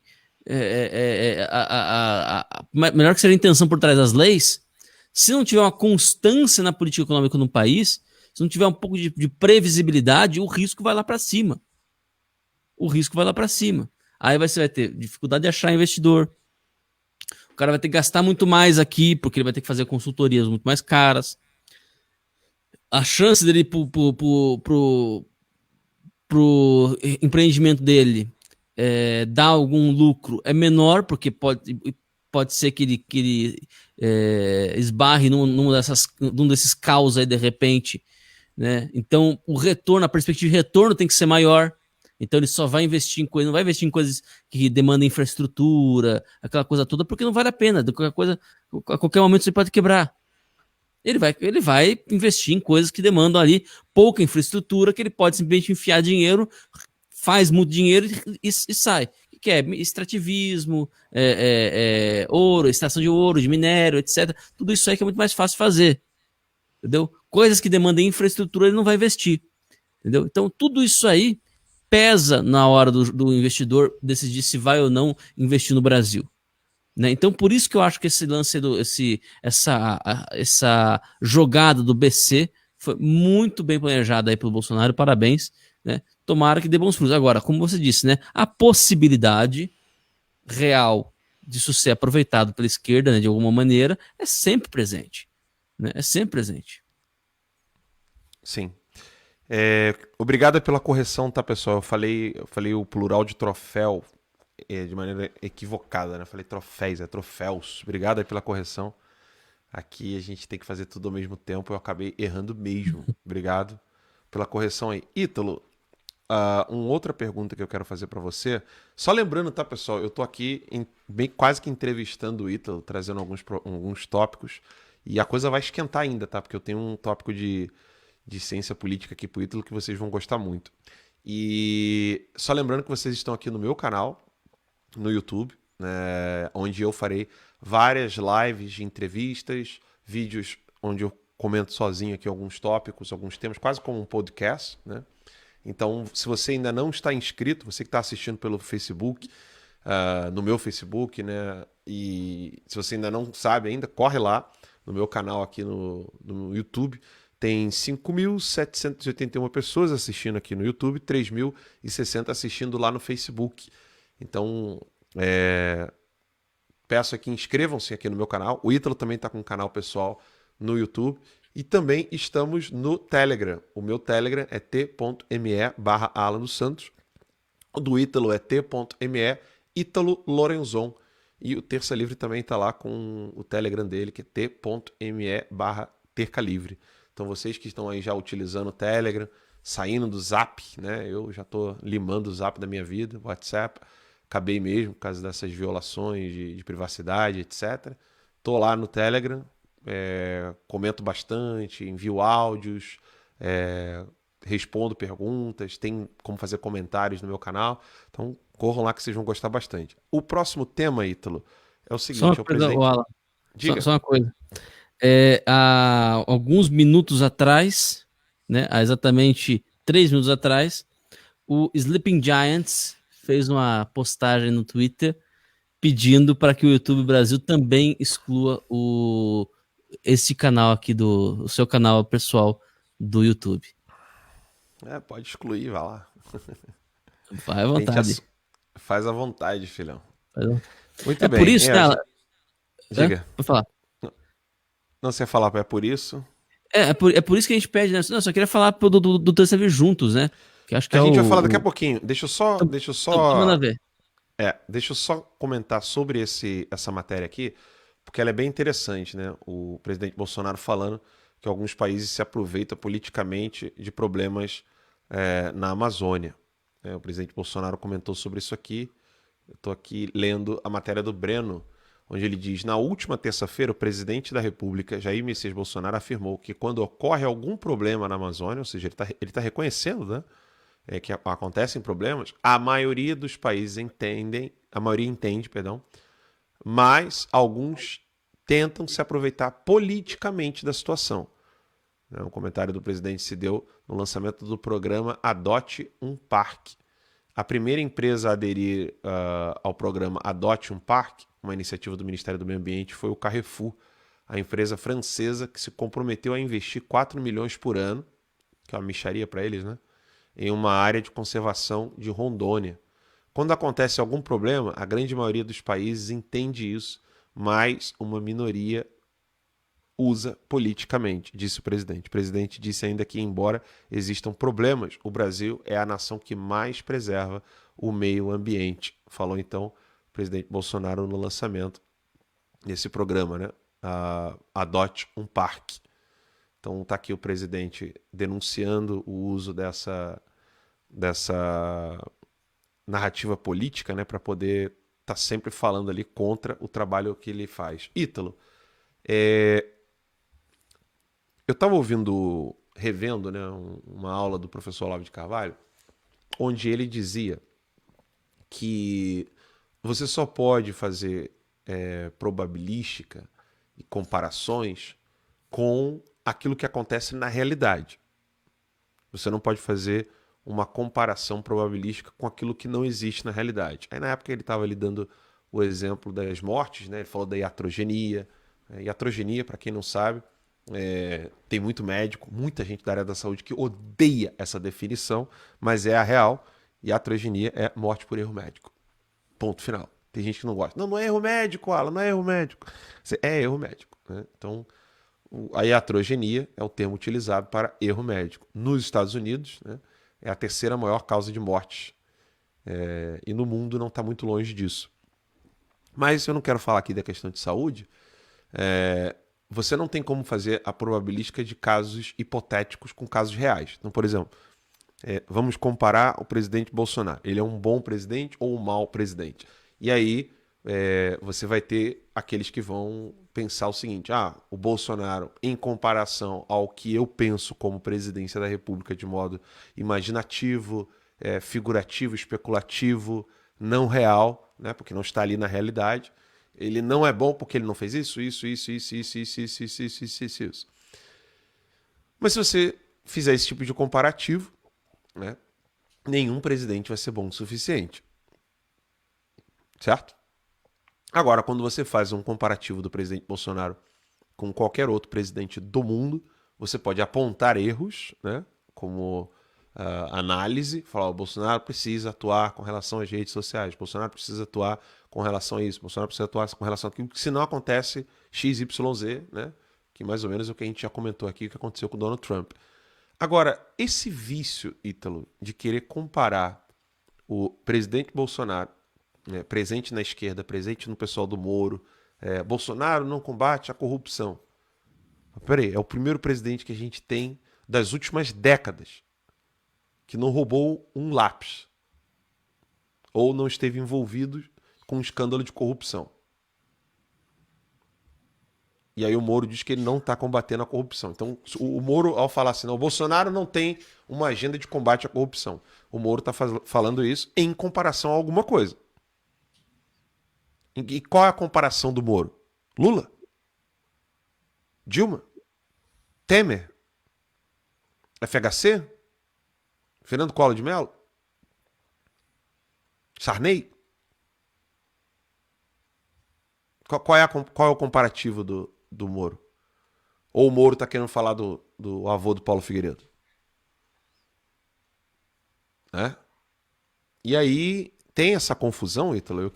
melhor que seja a intenção por trás das leis, se não tiver uma constância na política econômica no país, se não tiver um pouco de previsibilidade, o risco vai lá para cima. Aí você vai ter dificuldade de achar investidor. O cara vai ter que gastar muito mais aqui, porque ele vai ter que fazer consultorias muito mais caras. A chance dele pro empreendimento dele dá algum lucro é menor, porque pode ser que ele esbarre num desses caos aí de repente, né? Então o retorno, a perspectiva de retorno tem que ser maior. Então ele só vai investir em coisas, não vai investir em coisas que demandam infraestrutura, aquela coisa toda, porque não vale a pena. Qualquer coisa, a qualquer momento você pode quebrar. Ele vai investir em coisas que demandam ali pouca infraestrutura, que ele pode simplesmente enfiar dinheiro, faz muito dinheiro e sai. O que é? Extrativismo, ouro, extração de ouro, de minério, etc. Tudo isso aí que é muito mais fácil fazer. Entendeu? Coisas que demandam infraestrutura, ele não vai investir. Entendeu? Então, tudo isso aí pesa na hora do investidor decidir se vai ou não investir no Brasil. Né? Então, por isso que eu acho que esse lance, essa jogada do BC foi muito bem planejada aí pelo Bolsonaro, parabéns. Né? Tomara que dê bons frutos. Agora, como você disse, né, a possibilidade real disso ser aproveitado pela esquerda, né, de alguma maneira, é sempre presente. Né? É sempre presente. Sim. Obrigado pela correção, tá, pessoal? Eu falei o plural de troféu de maneira equivocada, né? Eu falei troféus, é troféus. Obrigado aí pela correção. Aqui a gente tem que fazer tudo ao mesmo tempo. Eu acabei errando mesmo. Obrigado pela correção aí. Ítalo, uma outra pergunta que eu quero fazer para você. Só lembrando, tá, pessoal? Eu tô aqui quase que entrevistando o Ítalo, trazendo alguns tópicos. E a coisa vai esquentar ainda, tá? Porque eu tenho um tópico de ciência política aqui pro Ítalo que vocês vão gostar muito. E só lembrando que vocês estão aqui no meu canal, no YouTube, né, onde eu farei várias lives de entrevistas, vídeos onde eu comento sozinho aqui alguns tópicos, alguns temas, quase como um podcast, né? Então, se você ainda não está inscrito, você que está assistindo pelo Facebook, no meu Facebook, né? E se você ainda não sabe ainda, corre lá no meu canal aqui no YouTube. Tem 5.781 pessoas assistindo aqui no YouTube, 3.060 assistindo lá no Facebook. Então, peço aqui, inscrevam-se aqui no meu canal. O Ítalo também está com um canal pessoal no YouTube. E também estamos no Telegram. O meu Telegram é t.me/Alan dos Santos. O do Ítalo é t.me Ítalo Lorenzon. E o Terça Livre também está lá com o Telegram dele, que é t.me/Terca Livre. Então vocês que estão aí já utilizando o Telegram, saindo do Zap, né? Eu já estou limando o Zap da minha vida, WhatsApp. Acabei mesmo por causa dessas violações de privacidade, etc. Tô lá no Telegram, comento bastante, envio áudios, respondo perguntas, tem como fazer comentários no meu canal. Então corram lá que vocês vão gostar bastante. O próximo tema, Ítalo, é o Só uma seguinte, é o coisa, presidente... Alan, Diga. só uma coisa. Há alguns minutos atrás, né, há exatamente 3 minutos atrás, o Sleeping Giants fez uma postagem no Twitter pedindo para que o YouTube Brasil também exclua esse canal aqui o seu canal pessoal do YouTube. Pode excluir, vai lá. Vai à A gente vontade. faz à vontade, filhão. Muito É por bem. isso, né? Diga. Pode falar. Não, você ia falar, é por isso? É por isso que a gente pede, né? Não, só queria falar do Terça Vez juntos, né? Que acho que A é gente vai falar daqui a pouquinho. Manda ver. Deixa eu só comentar sobre essa matéria aqui, porque ela é bem interessante, né? O presidente Bolsonaro falando que alguns países se aproveitam politicamente de problemas na Amazônia. O presidente Bolsonaro comentou sobre isso aqui. Eu estou aqui lendo a matéria do Breno, onde ele diz: na última terça-feira, o presidente da República, Jair Messias Bolsonaro, afirmou que quando ocorre algum problema na Amazônia, ou seja, ele tá reconhecendo, né, que acontecem problemas, a maioria dos países entende, perdão, mas alguns tentam se aproveitar politicamente da situação. O comentário do presidente se deu no lançamento do programa Adote um Parque. A primeira empresa a aderir ao programa Adote um Parque, uma iniciativa do Ministério do Meio Ambiente, foi o Carrefour, a empresa francesa que se comprometeu a investir 4 milhões por ano, que é uma mixaria para eles, né, em uma área de conservação de Rondônia. Quando acontece algum problema, a grande maioria dos países entende isso, mas uma minoria usa politicamente, disse o presidente. O presidente disse ainda que, embora existam problemas, o Brasil é a nação que mais preserva o meio ambiente. Falou então o presidente Bolsonaro no lançamento desse programa, né? Adote um Parque. Então está aqui o presidente denunciando o uso dessa narrativa política, né, para poder estar sempre falando ali contra o trabalho que ele faz. Ítalo, eu estava revendo, né, uma aula do professor Olavo de Carvalho, onde ele dizia que você só pode fazer probabilística e comparações com aquilo que acontece na realidade. Você não pode fazer uma comparação probabilística com aquilo que não existe na realidade. Aí na época ele estava ali dando o exemplo das mortes, né? Ele falou da iatrogenia. Iatrogenia, para quem não sabe, tem muito médico, muita gente da área da saúde que odeia essa definição, mas é a real. Iatrogenia é morte por erro médico. Ponto final. Tem gente que não gosta. Não, não é erro médico, Alan, não é erro médico. É erro médico, né? Então, a iatrogenia é o termo utilizado para erro médico. Nos Estados Unidos, né, é a terceira maior causa de morte. E no mundo não está muito longe disso. Mas eu não quero falar aqui da questão de saúde. Você não tem como fazer a probabilística de casos hipotéticos com casos reais. Então, por exemplo, vamos comparar o presidente Bolsonaro. Ele é um bom presidente ou um mau presidente? E aí você vai ter aqueles que vão pensar o seguinte: o Bolsonaro, em comparação ao que eu penso como presidência da República de modo imaginativo, figurativo, especulativo, não real, né, porque não está ali na realidade, ele não é bom porque ele não fez isso. Mas se você fizer esse tipo de comparativo, né, nenhum presidente vai ser bom o suficiente. Certo? Agora, quando você faz um comparativo do presidente Bolsonaro com qualquer outro presidente do mundo, você pode apontar erros, né, como análise, falar: o Bolsonaro precisa atuar com relação às redes sociais, o Bolsonaro precisa atuar com relação a isso, o Bolsonaro precisa atuar com relação àquilo, que se não acontece XYZ, né, que mais ou menos é o que a gente já comentou aqui, o que aconteceu com o Donald Trump. Agora, esse vício, Ítalo, de querer comparar o presidente Bolsonaro, presente na esquerda, presente no pessoal do Moro, Bolsonaro não combate a corrupção. Mas, peraí, é o primeiro presidente que a gente tem das últimas décadas que não roubou um lápis ou não esteve envolvido com um escândalo de corrupção. E aí o Moro diz que ele não está combatendo a corrupção. Então o Moro, ao falar assim, não, o Bolsonaro não tem uma agenda de combate à corrupção, o Moro está falando isso em comparação a alguma coisa. E qual é a comparação do Moro? Lula? Dilma? Temer? FHC? Fernando Collor de Mello? Sarney? Qual é o comparativo do Moro? Ou o Moro está querendo falar do avô do Paulo Figueiredo? E aí tem essa confusão, Ítalo. Eu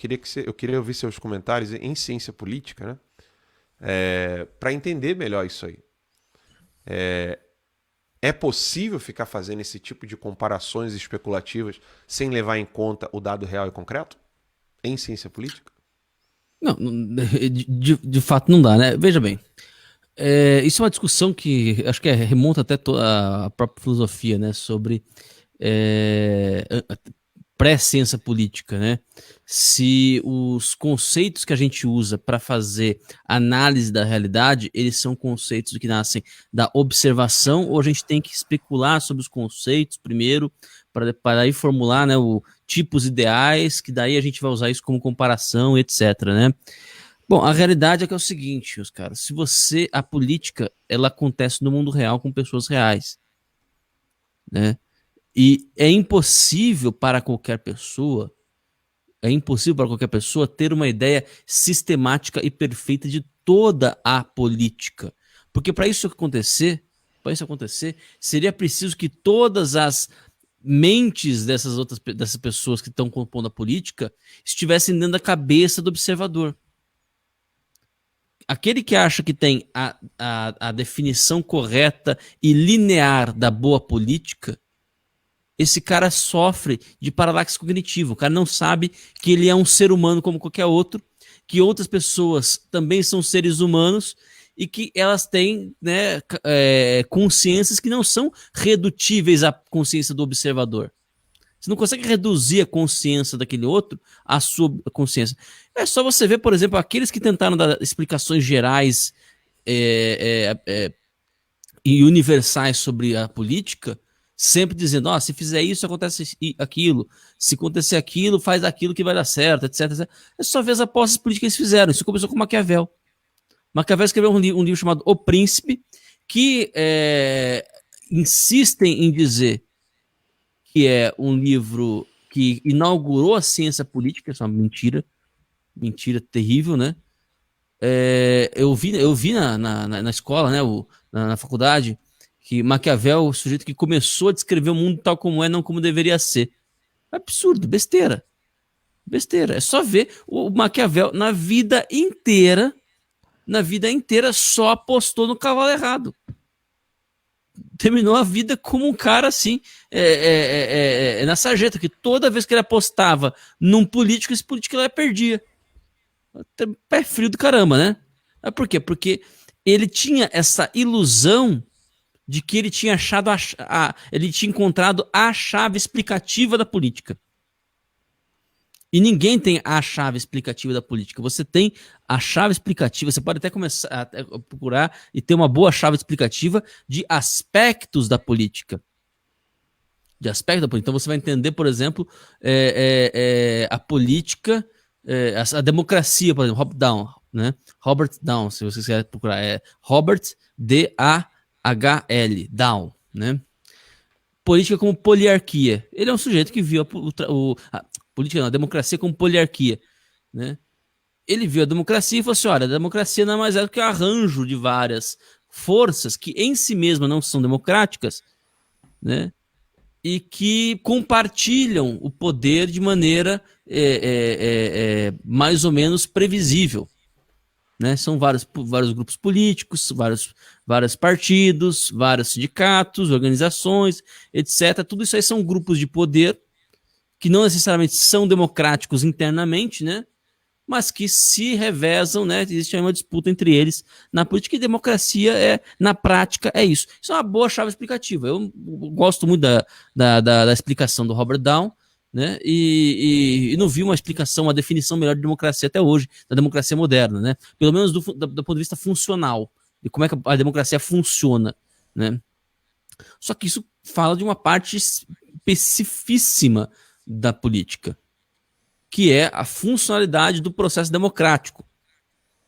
queria ouvir seus comentários em ciência política, né? Para entender melhor isso aí. É possível ficar fazendo esse tipo de comparações especulativas sem levar em conta o dado real e concreto em ciência política? Não, de fato não dá, né? Veja bem, isso é uma discussão que acho que remonta até a própria filosofia, né? Sobre pré-ciência política, né? Se os conceitos que a gente usa para fazer análise da realidade, eles são conceitos que nascem da observação, ou a gente tem que especular sobre os conceitos primeiro, para aí formular, né, tipos ideais, que daí a gente vai usar isso como comparação, etc, né? Bom, a realidade é que é o seguinte, os caras, a política, ela acontece no mundo real com pessoas reais, né? E é impossível para qualquer pessoa ter uma ideia sistemática e perfeita de toda a política. Porque para isso acontecer, seria preciso que todas as mentes dessas pessoas que estão compondo a política estivessem dentro da cabeça do observador. aquele que acha que tem a definição correta e linear da boa política, esse cara sofre de paralaxe cognitivo. O cara não sabe que ele é um ser humano como qualquer outro, que outras pessoas também são seres humanos e que elas têm, né, consciências que não são redutíveis à consciência do observador. Você não consegue reduzir a consciência daquele outro à sua consciência. É só você ver, por exemplo, aqueles que tentaram dar explicações gerais e universais sobre a política, sempre dizendo, oh, se fizer isso, acontece aquilo. Se acontecer aquilo, faz aquilo que vai dar certo, etc, etc. É só ver as apostas políticas que eles fizeram. Isso começou com Maquiavel. Maquiavel escreveu um livro chamado O Príncipe, que insistem em dizer que é um livro que inaugurou a ciência política. Isso é uma mentira terrível, né? Eu vi na escola, né, na faculdade, que Maquiavel, o sujeito que começou a descrever o mundo tal como é, não como deveria ser. Absurdo, besteira. Besteira. É só ver o Maquiavel na vida inteira só apostou no cavalo errado. Terminou a vida como um cara assim, na sarjeta, que toda vez que ele apostava num político, esse político lá perdia. Pé frio do caramba, né? Por quê? Porque ele tinha essa ilusão de que ele tinha achado ele tinha encontrado a chave explicativa da política. E ninguém tem a chave explicativa da política. Você tem a chave explicativa, você pode até começar a procurar e ter uma boa chave explicativa de aspectos da política. De aspectos da política. Então você vai entender, por exemplo, a política, a democracia, por exemplo, né? Robert Dahl, se você quiser procurar, Robert D-A-H-L, Dahl, né? Política como poliarquia. Ele é um sujeito que viu a democracia como poliarquia, né? Ele viu a democracia e falou assim, olha, a democracia não é mais do que um arranjo de várias forças que em si mesmas não são democráticas, né? E que compartilham o poder de maneira mais ou menos previsível. Né? São vários grupos políticos, vários partidos, vários sindicatos, organizações, etc. Tudo isso aí são grupos de poder que não necessariamente são democráticos internamente, né? Mas que se revezam, né? Existe uma disputa entre eles na política, e democracia na prática é isso. Isso é uma boa chave explicativa. Eu gosto muito da explicação do Robert Dahl, né? E não vi uma explicação, uma definição melhor de democracia até hoje, da democracia moderna, né? Pelo menos do ponto de vista funcional, de como é que a democracia funciona, né? Só que isso fala de uma parte especificíssima da política, que é a funcionalidade do processo democrático.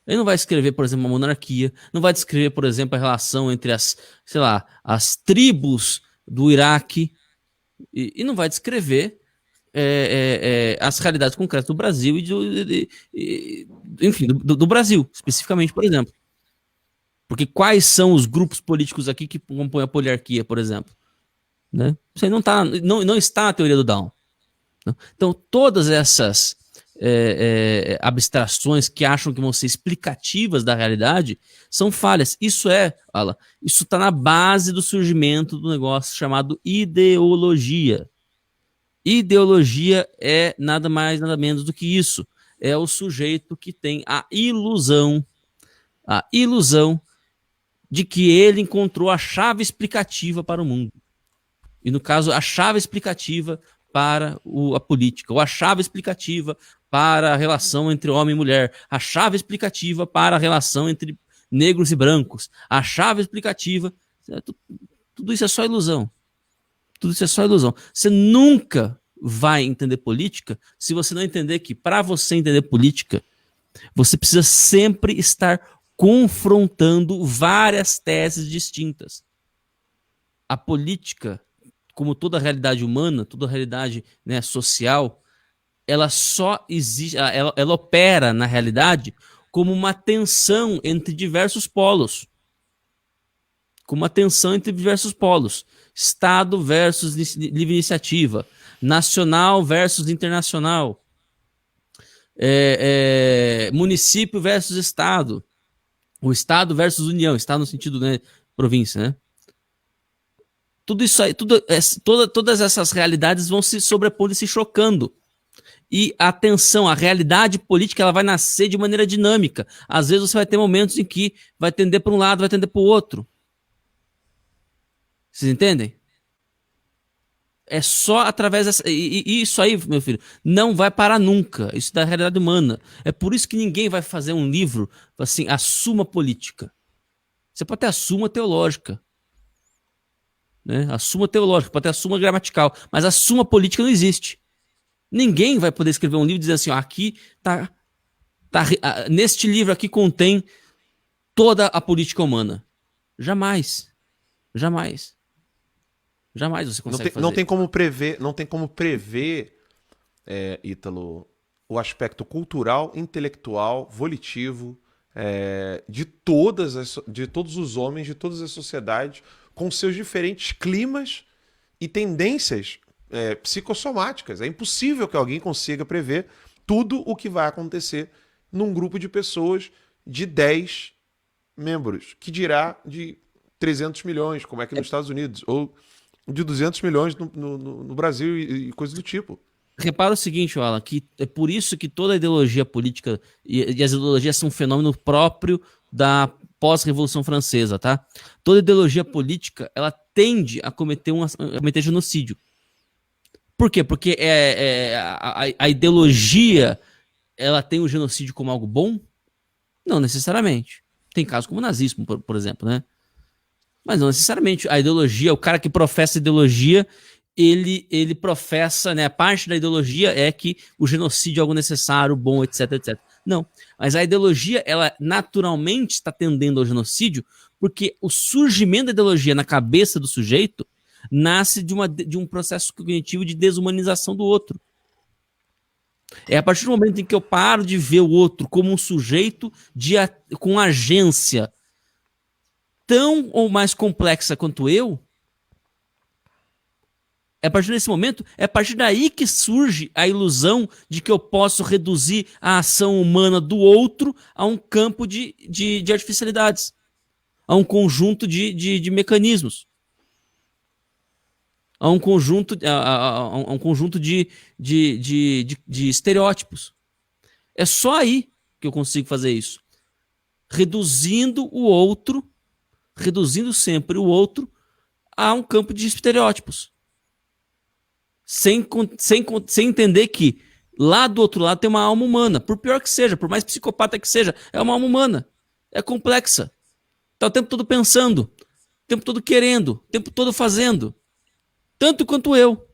Ele não vai escrever, por exemplo, uma monarquia, não vai descrever, por exemplo, a relação entre as tribos do Iraque, e não vai descrever as realidades concretas do Brasil enfim, do Brasil, especificamente, por exemplo. Porque quais são os grupos políticos aqui que compõem a poliarquia, por exemplo? Né? Isso aí não está na teoria do Dahl. Então, todas essas abstrações que acham que vão ser explicativas da realidade são falhas. Isso está na base do surgimento do negócio chamado ideologia. Ideologia é nada mais, nada menos do que isso. É o sujeito que tem a ilusão de que ele encontrou a chave explicativa para o mundo. E, no caso, a chave explicativa para a política, ou a chave explicativa para a relação entre homem e mulher, a chave explicativa para a relação entre negros e brancos, a chave explicativa. Tudo isso é só ilusão. Tudo isso é só ilusão. Você nunca vai entender política se você não entender que, para você entender política, você precisa sempre estar confrontando várias teses distintas. A política, como toda a realidade humana, toda a realidade, né, social, ela só existe, ela opera na realidade como uma tensão entre diversos polos. Como uma tensão entre diversos polos. Estado versus livre iniciativa. Nacional versus internacional. Município versus Estado. O Estado versus União, Estado no sentido, né, província, né? Tudo isso aí, todas essas realidades vão se sobrepondo e se chocando. E atenção, a realidade política ela vai nascer de maneira dinâmica. Às vezes você vai ter momentos em que vai tender para um lado, vai tender para o outro. Vocês entendem? É só através dessa. E isso aí, meu filho, não vai parar nunca. Isso é da realidade humana. É por isso que ninguém vai fazer um livro assim, a Suma Política. Você pode ter a Suma Teológica. Né? A Suma Teológica, pode ter a Suma Gramatical. Mas a Suma Política não existe. Ninguém vai poder escrever um livro e dizer assim: ó, aqui tá. Neste livro aqui contém toda a política humana. Jamais. Jamais. Jamais você consegue fazer. Não tem como prever, Ítalo, o aspecto cultural, intelectual, volitivo de todos os homens, de todas as sociedades, com seus diferentes climas e tendências psicossomáticas. É impossível que alguém consiga prever tudo o que vai acontecer num grupo de pessoas de 10 membros, que dirá de 300 milhões, como é que nos Estados Unidos, ou de 200 milhões no Brasil e coisa do tipo. Repara o seguinte, Alan, que é por isso que toda a ideologia política e as ideologias são um fenômeno próprio da pós-revolução francesa, tá? Toda ideologia política, ela tende a cometer genocídio. Por quê? Porque a ideologia, ela tem o genocídio como algo bom? Não necessariamente. Tem casos como o nazismo, por exemplo, né? Mas não necessariamente. A ideologia, o cara que professa ideologia, ele professa, né? A parte da ideologia é que o genocídio é algo necessário, bom, etc, etc. Não. Mas a ideologia, ela naturalmente está tendendo ao genocídio porque o surgimento da ideologia na cabeça do sujeito nasce de um processo cognitivo de desumanização do outro. É a partir do momento em que eu paro de ver o outro como um sujeito com agência tão ou mais complexa quanto eu, é a partir desse momento, é a partir daí que surge a ilusão de que eu posso reduzir a ação humana do outro a um campo de artificialidades, a um conjunto de mecanismos, a um conjunto de estereótipos. É só aí que eu consigo fazer isso. Reduzindo sempre o outro a um campo de estereótipos. Sem entender que lá do outro lado tem uma alma humana. Por pior que seja, por mais psicopata que seja, é uma alma humana. É complexa. Está o tempo todo pensando, o tempo todo querendo, o tempo todo fazendo. Tanto quanto eu.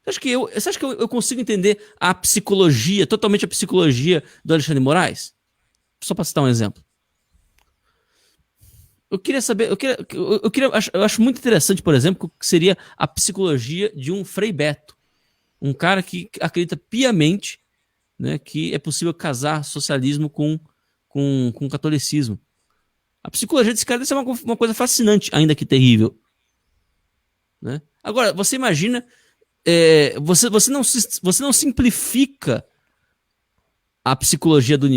Você acha que eu consigo entender a psicologia, totalmente a psicologia do Alexandre de Moraes? Só para citar um exemplo. Eu queria saber, eu acho muito interessante, por exemplo, que seria a psicologia de um Frei Beto. Um cara que acredita piamente, né, que é possível casar socialismo com catolicismo. A psicologia desse cara deve ser uma coisa fascinante, ainda que terrível. Né? Agora, você imagina, você não simplifica a psicologia do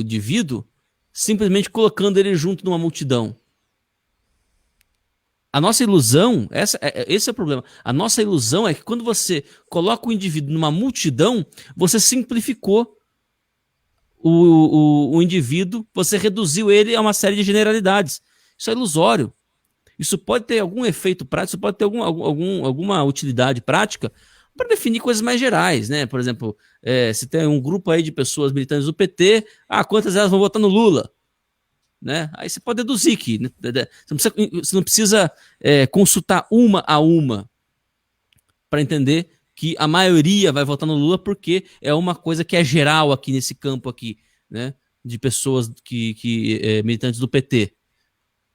indivíduo simplesmente colocando ele junto numa multidão. A nossa ilusão, esse é o problema. A nossa ilusão é que quando você coloca o indivíduo numa multidão, você simplificou o indivíduo, você reduziu ele a uma série de generalidades. Isso é ilusório. Isso pode ter algum efeito prático, isso pode ter alguma utilidade prática para definir coisas mais gerais, né? Por exemplo, se tem um grupo aí de pessoas militantes do PT, quantas elas vão votar no Lula? Né? Aí você pode deduzir que você não precisa consultar uma a uma para entender que a maioria vai votar no Lula porque é uma coisa que é geral aqui nesse campo aqui, né? De pessoas militantes do PT.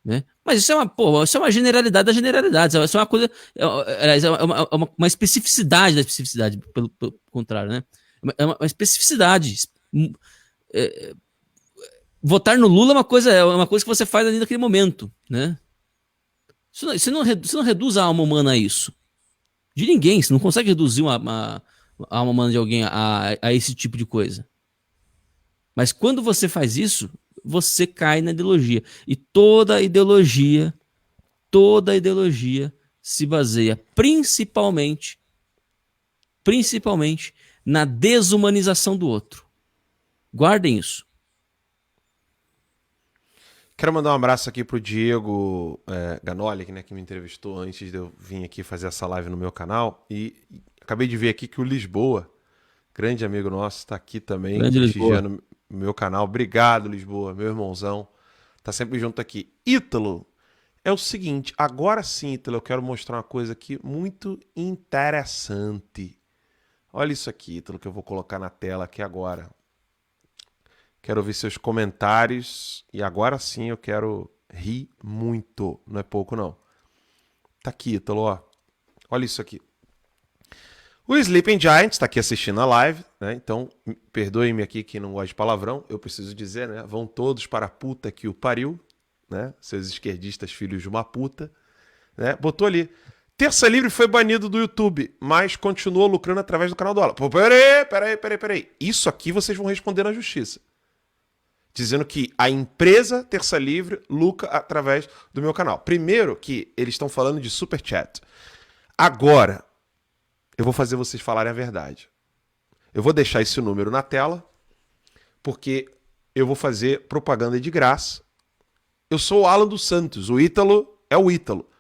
Né? Mas isso é uma generalidade das generalidades. Isso é uma coisa. Uma especificidade da especificidade, pelo contrário, né? É uma especificidade. Votar no Lula é uma coisa que você faz ali naquele momento, né? Você não reduz a alma humana a isso. De ninguém. Você não consegue reduzir a alma humana de alguém a esse tipo de coisa. Mas quando você faz isso, você cai na ideologia. E toda ideologia se baseia principalmente na desumanização do outro. Guardem isso. Quero mandar um abraço aqui pro Diego Ganoli, né, que me entrevistou antes de eu vir aqui fazer essa live no meu canal. E acabei de ver aqui que o Lisboa, grande amigo nosso, está aqui também, Grande Lisboa. prestigiando o meu canal. Obrigado, Lisboa, meu irmãozão. Tá sempre junto aqui. Ítalo, é o seguinte, agora sim, Ítalo, eu quero mostrar uma coisa aqui muito interessante. Olha isso aqui, Ítalo, que eu vou colocar na tela aqui agora. Quero ouvir seus comentários e agora sim eu quero rir muito. Não é pouco, não. Tá aqui, Ítalo, ó. Olha isso aqui. O Sleeping Giant está aqui assistindo a live, né? Então, perdoe-me aqui que não gosta de palavrão. Eu preciso dizer, né? Vão todos para a puta que o pariu, né? Seus esquerdistas filhos de uma puta, né? Botou ali. Terça Livre foi banido do YouTube, mas continuou lucrando através do canal do Alan. Pô, peraí. Isso aqui vocês vão responder na justiça. Dizendo que a empresa Terça Livre lucra através do meu canal. Primeiro que eles estão falando de super chat. Agora, eu vou fazer vocês falarem a verdade. Eu vou deixar esse número na tela, porque eu vou fazer propaganda de graça. Eu sou o Alan dos Santos, o Ítalo é o Ítalo.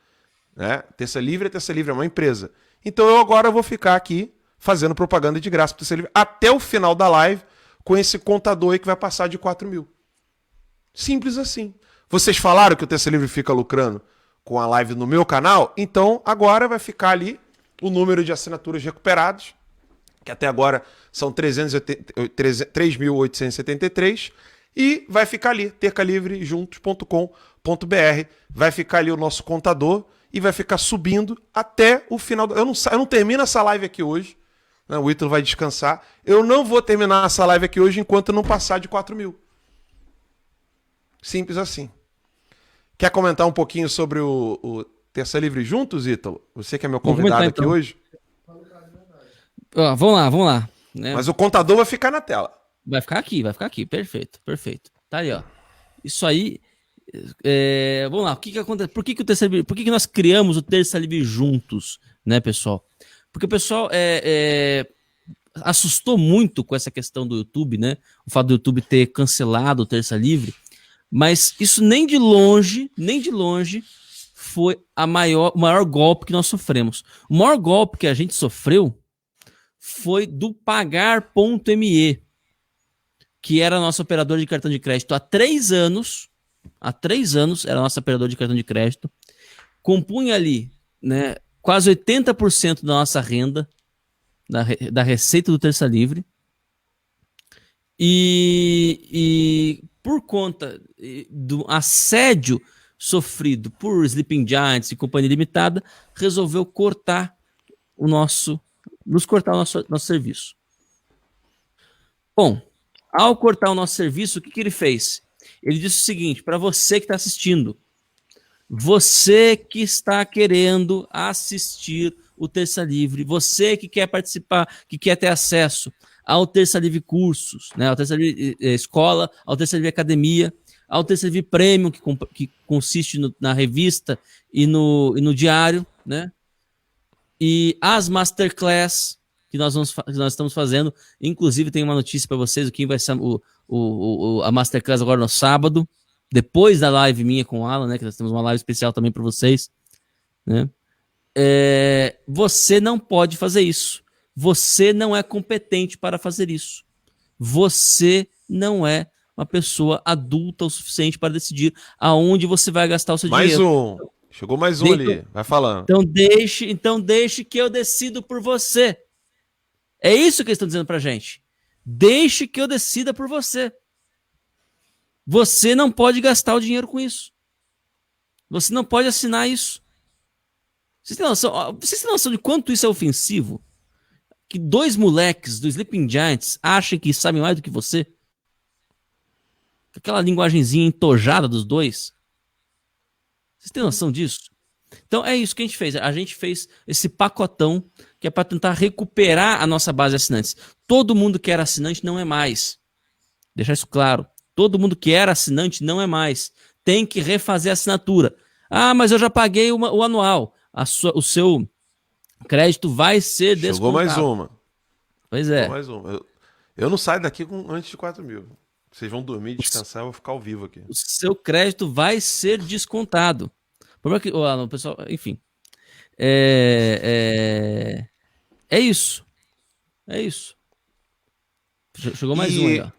Né? Terça Livre é uma empresa. Então eu agora vou ficar aqui fazendo propaganda de graça para Terça Livre até o final da live, com esse contador aí que vai passar de 4 mil. Simples assim. Vocês falaram que o Terça Livre fica lucrando com a live no meu canal? Então agora vai ficar ali o número de assinaturas recuperadas, que até agora são 3.873, e vai ficar ali, tercalivrejuntos.com.br, vai ficar ali o nosso contador e vai ficar subindo até o final. Eu não termino essa live aqui hoje, né? O Ítalo vai descansar. Eu não vou terminar essa live aqui hoje enquanto eu não passar de 4 mil. Simples assim. Quer comentar um pouquinho sobre o Terça Livre Juntos, Ítalo? Você que é meu convidado aqui hoje. Vamos lá. Né? Mas o contador vai ficar na tela. Vai ficar aqui. Perfeito. Tá ali, ó. Isso aí. Vamos lá. O que acontece? Por que nós criamos o Terça Livre Juntos, né, pessoal? Porque o pessoal assustou muito com essa questão do YouTube, né? O fato do YouTube ter cancelado o Terça Livre. Mas isso nem de longe foi o maior golpe que nós sofremos. O maior golpe que a gente sofreu foi do Pagar.me, que era nosso operador de cartão de crédito há 3 anos. Há 3 anos era nosso operador de cartão de crédito. Compunha ali, né, quase 80% da nossa renda, da receita do Terça Livre. E por conta do assédio sofrido por Sleeping Giants e Companhia Limitada, resolveu cortar o nosso serviço. Bom, ao cortar o nosso serviço, o que ele fez? Ele disse o seguinte, para você que está assistindo, você que está querendo assistir o Terça Livre, você que quer participar, que quer ter acesso ao Terça Livre Cursos, né, ao Terça Livre Escola, ao Terça Livre Academia, ao Terça Livre Premium, que consiste na revista e no diário, né? E as Masterclass que nós estamos fazendo. Inclusive, tem uma notícia para vocês, o que vai ser a Masterclass agora no sábado, depois da live minha com o Alan, né? Que nós temos uma live especial também para vocês, né? Você não pode fazer isso. Você não é competente para fazer isso. Você não é uma pessoa adulta o suficiente para decidir aonde você vai gastar o seu dinheiro. Mais um. Chegou mais um ali. Vai falando. Então deixe que eu decido por você. É isso que eles estão dizendo pra gente. Deixe que eu decida por você. Você não pode gastar o dinheiro com isso. Você não pode assinar isso. Vocês têm noção de quanto isso é ofensivo? Que 2 moleques do Sleeping Giants achem que sabem mais do que você? Aquela linguagenzinha entojada dos dois. Vocês têm noção disso? Então é isso que a gente fez. A gente fez esse pacotão que é para tentar recuperar a nossa base de assinantes. Todo mundo que era assinante não é mais. Deixar isso claro. Todo mundo que era assinante não é mais. Tem que refazer a assinatura. Ah, mas eu já paguei o anual. O seu crédito vai ser Chegou descontado. mais uma. Pois Chegou é. mais uma. Eu não saio daqui com antes de 4 mil. Vocês vão dormir, descansar, eu vou ficar ao vivo aqui. O seu crédito vai ser descontado. O problema é que, o pessoal, enfim. É isso. É isso. Chegou mais um aí, ó.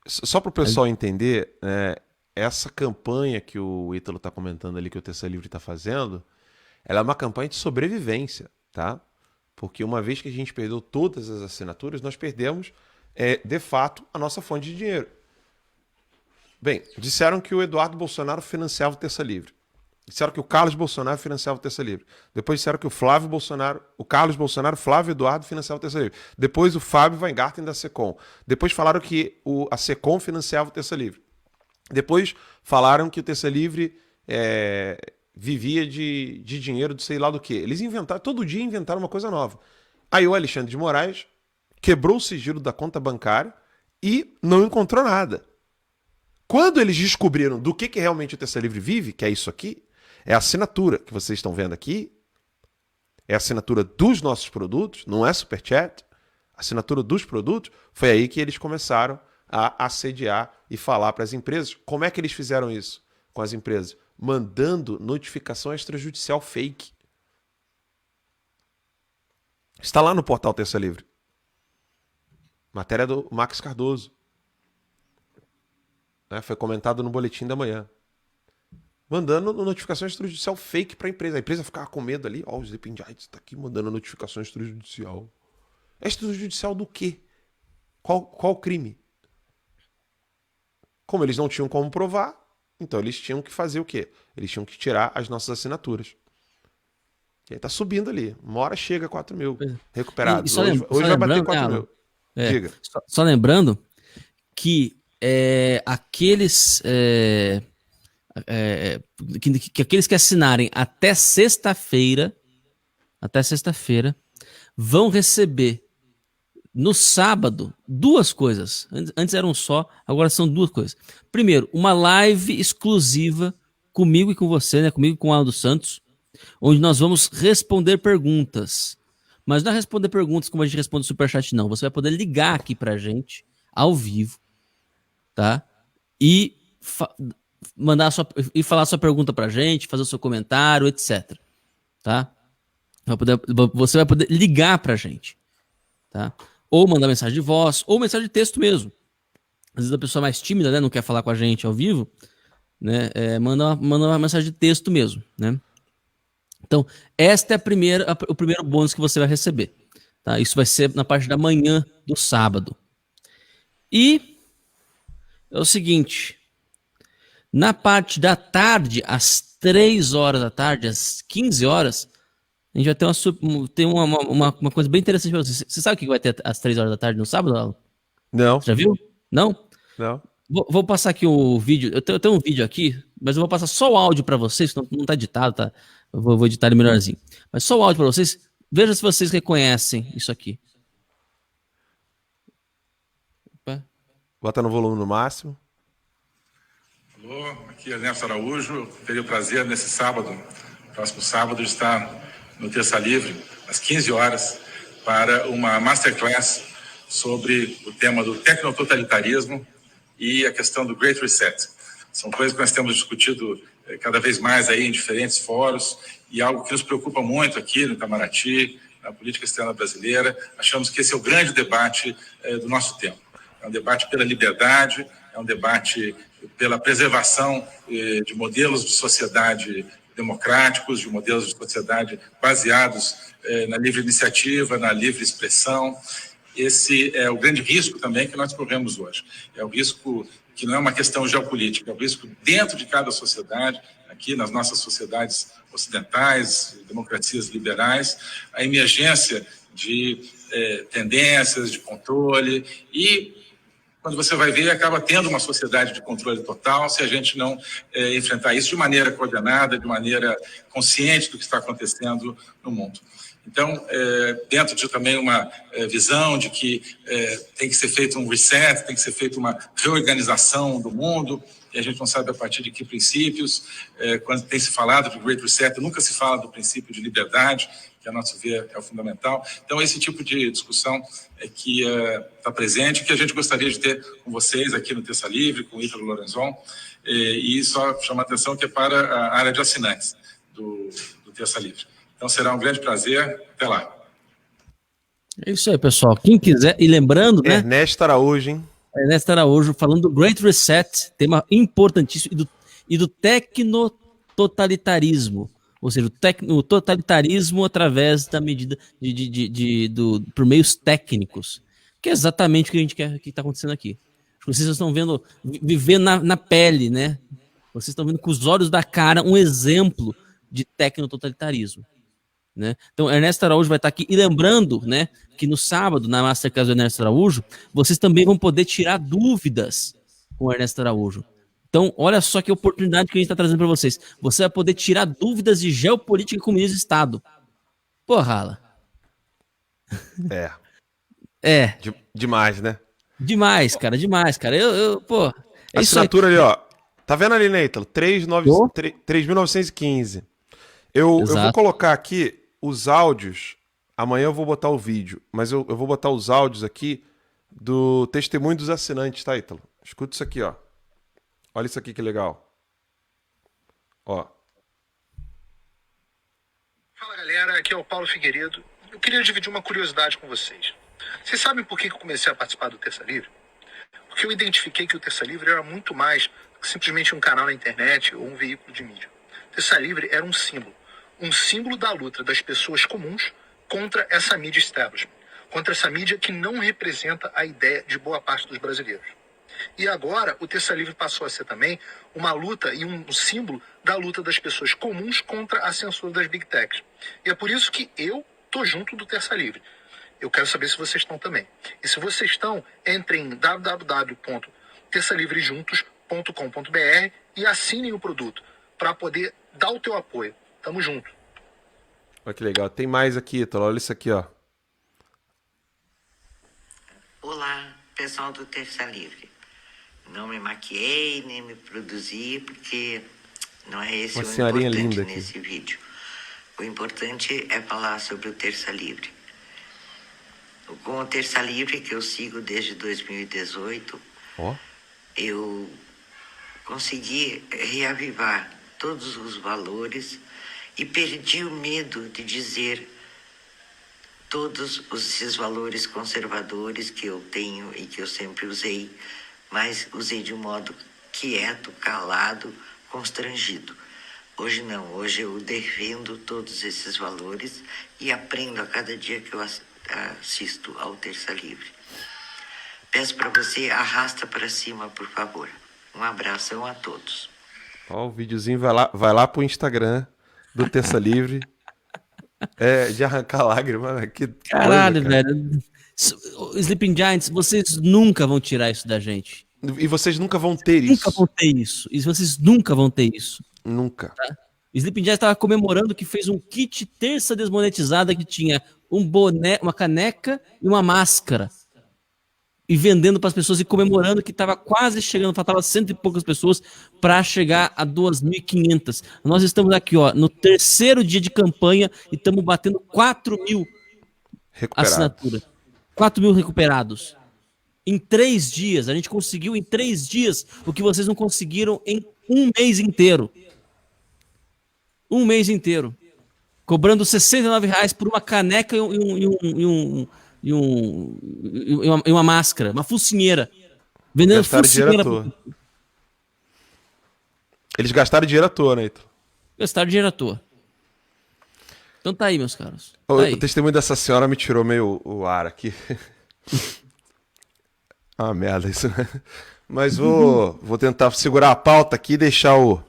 Só para o pessoal entender, essa campanha que o Ítalo está comentando ali, que o Terça Livre está fazendo, ela é uma campanha de sobrevivência, tá? Porque uma vez que a gente perdeu todas as assinaturas, nós perdemos, de fato, a nossa fonte de dinheiro. Bem, disseram que o Eduardo Bolsonaro financiava o Terça Livre. Disseram que o Carlos Bolsonaro financiava o Terça Livre. Depois disseram que o Carlos Bolsonaro, Flávio Eduardo financiava o Terça Livre. Depois o Fábio Weingarten da Secom. Depois falaram que a Secom financiava o Terça Livre. Depois falaram que o Terça Livre vivia de dinheiro de sei lá do que. Eles inventaram, todo dia inventaram uma coisa nova. Aí o Alexandre de Moraes quebrou o sigilo da conta bancária e não encontrou nada. Quando eles descobriram do que realmente o Terça Livre vive, que é isso aqui, é a assinatura que vocês estão vendo aqui, é a assinatura dos nossos produtos, não é Superchat, a assinatura dos produtos, foi aí que eles começaram a assediar e falar para as empresas. Como é que eles fizeram isso com as empresas? Mandando notificação extrajudicial fake. Está lá no portal Terça Livre. Matéria do Max Cardoso. Foi comentado no boletim da manhã. Mandando notificação extrajudicial fake para a empresa. A empresa ficava com medo ali. Ó, o Sleeping Giants está aqui mandando notificação extrajudicial. É extrajudicial do quê? Qual crime? Como eles não tinham como provar, então eles tinham que fazer o quê? Eles tinham que tirar as nossas assinaturas. E aí tá subindo ali. Uma hora chega a 4 mil recuperados. Hoje vai bater 4 mil. Diga. Só lembrando que aqueles que assinarem até sexta-feira vão receber no sábado 2 coisas. Antes eram só, agora são 2 coisas. Primeiro, uma live exclusiva comigo e com você, né? Comigo e com o Alan dos Santos, onde nós vamos responder perguntas. Mas não é responder perguntas como a gente responde no Superchat, não. Você vai poder ligar aqui pra gente, ao vivo, tá? E falar sua pergunta pra gente, fazer o seu comentário, etc. Tá? Você vai poder ligar pra gente, tá? Ou mandar mensagem de voz, ou mensagem de texto mesmo. Às vezes a pessoa mais tímida, né, não quer falar com a gente ao vivo, né? Manda uma mensagem de texto mesmo, né? Então, esta é o primeiro bônus que você vai receber, tá? Isso vai ser na parte da manhã do sábado. E é o seguinte, na parte da tarde, às 3 horas da tarde, às 15 horas, a gente vai ter uma coisa bem interessante para você. Você sabe o que vai ter às 3 horas da tarde no sábado, Alan? Não. Você já viu? Não? Não. Vou passar aqui o vídeo. Eu tenho um vídeo aqui, mas eu vou passar só o áudio para vocês, não tá editado, tá? Eu vou editar ele melhorzinho. Mas só o áudio para vocês. Veja se vocês reconhecem isso aqui. Opa. Bota no volume no máximo. Alô, aqui é Ernesto Araújo. Teria o prazer nesse sábado, próximo sábado, de estar no Terça Livre, às 15 horas, para uma masterclass sobre o tema do tecnototalitarismo e a questão do Great Reset. São coisas que nós temos discutido cada vez mais aí em diferentes fóruns e algo que nos preocupa muito aqui no Itamaraty, na política externa brasileira. Achamos que esse é o grande debate do nosso tempo. É um debate pela liberdade, é um debate pela preservação de modelos de sociedade democráticos, de modelos de sociedade baseados na livre iniciativa, na livre expressão. Esse é o grande risco também que nós corremos hoje. É o risco que não é uma questão geopolítica, é o risco dentro de cada sociedade, aqui nas nossas sociedades ocidentais, democracias liberais, a emergência de tendências, de controle e, quando você vai ver, acaba tendo uma sociedade de controle total se a gente não enfrentar isso de maneira coordenada, de maneira consciente do que está acontecendo no mundo. Então, dentro de também uma visão de que tem que ser feito um reset, tem que ser feita uma reorganização do mundo, e a gente não sabe a partir de que princípios. Quando tem se falado de Great Reset, nunca se fala do princípio de liberdade, que a nosso ver é o fundamental. Então, esse tipo de discussão é que está presente, que a gente gostaria de ter com vocês aqui no Terça Livre, com o Ítalo Lorenzon, e só chamar a atenção que é para a área de assinantes do Terça Livre. Então será um grande prazer. Até lá. É isso aí, pessoal. Quem quiser, e lembrando, né? Ernesto Araújo, hein? Ernesto Araújo falando do Great Reset, tema importantíssimo, e do tecnototalitarismo. Ou seja, o totalitarismo através da medida por meios técnicos. Que é exatamente o que a gente quer que está acontecendo aqui. Vocês estão vivendo na pele, né? Vocês estão vendo com os olhos da cara um exemplo de tecnototalitarismo. Né? Então, Ernesto Araújo vai estar aqui. E lembrando, né, que no sábado, na Masterclass do Ernesto Araújo, vocês também vão poder tirar dúvidas com o Ernesto Araújo. Então, olha só que oportunidade que a gente está trazendo para vocês. Você vai poder tirar dúvidas de geopolítica e comunismo de Estado. Porra, Ala. Demais, né? Demais, cara, demais, cara. Pô, é assinatura ali, ó. Tá vendo ali, Neitalo? 3.915. Eu vou colocar aqui os áudios. Amanhã eu vou botar o vídeo, mas eu vou botar os áudios aqui do testemunho dos assinantes, tá, Ítalo? Escuta isso aqui, ó. Olha isso aqui que legal. Ó. Fala, galera. Aqui é o Paulo Figueiredo. Eu queria dividir uma curiosidade com vocês. Vocês sabem por que eu comecei a participar do Terça Livre? Porque eu identifiquei que o Terça Livre era muito mais que simplesmente um canal na internet ou um veículo de mídia. O Terça Livre era um símbolo da luta das pessoas comuns contra essa mídia establishment, contra essa mídia que não representa a ideia de boa parte dos brasileiros. E agora o Terça Livre passou a ser também uma luta e um símbolo da luta das pessoas comuns contra a censura das Big Techs. E é por isso que eu tô junto do Terça Livre. Eu quero saber se vocês estão também. E se vocês estão, entre em www.terçalivrejuntos.com.br e assinem o produto para poder dar o teu apoio. Tamo junto. Olha que legal. Tem mais aqui, Ítalo. Olha isso aqui, ó. Olá, pessoal do Terça Livre. Não me maquiei, nem me produzi, porque não é esse o importante nesse vídeo. O importante é falar sobre o Terça Livre. Com o Terça Livre, que eu sigo desde 2018, eu consegui reavivar todos os valores e perdi o medo de dizer todos esses valores conservadores que eu tenho e que eu sempre usei, mas usei de um modo quieto, calado, constrangido. Hoje não, hoje eu defendo todos esses valores e aprendo a cada dia que eu assisto ao Terça Livre. Peço para você, arrasta para cima, por favor. Um abração a todos. Ó, o videozinho vai lá pro Instagram do Terça Livre. De arrancar lágrimas. Que caralho, coisa, cara. velho. Sleeping Giants, vocês nunca vão tirar isso da gente. E vocês nunca vão ter isso. Nunca vão ter isso. E vocês nunca vão ter isso. Nunca. Tá? Sleeping Giants estava comemorando que fez um kit terça desmonetizada que tinha um boné, uma caneca e uma máscara. E vendendo para as pessoas e comemorando que estava quase chegando, faltava 100 e poucas pessoas para chegar a 2.500. Nós estamos aqui, ó, no terceiro dia de campanha e estamos batendo 4.000 assinaturas. 4.000 recuperados. Em 3 dias, a gente conseguiu em 3 dias o que vocês não conseguiram em um mês inteiro. Um mês inteiro. Cobrando R$69 por uma caneca e uma máscara, uma focinheira. Vendendo gastaram focinheira. Dinheiro à toa. Eles gastaram dinheiro à toa, né, Ítalo? Gastaram dinheiro à toa. Então tá aí, meus caros. Tá o testemunho dessa senhora me tirou meio o ar aqui. Ah, merda isso, né? Mas vou tentar segurar a pauta aqui e deixar o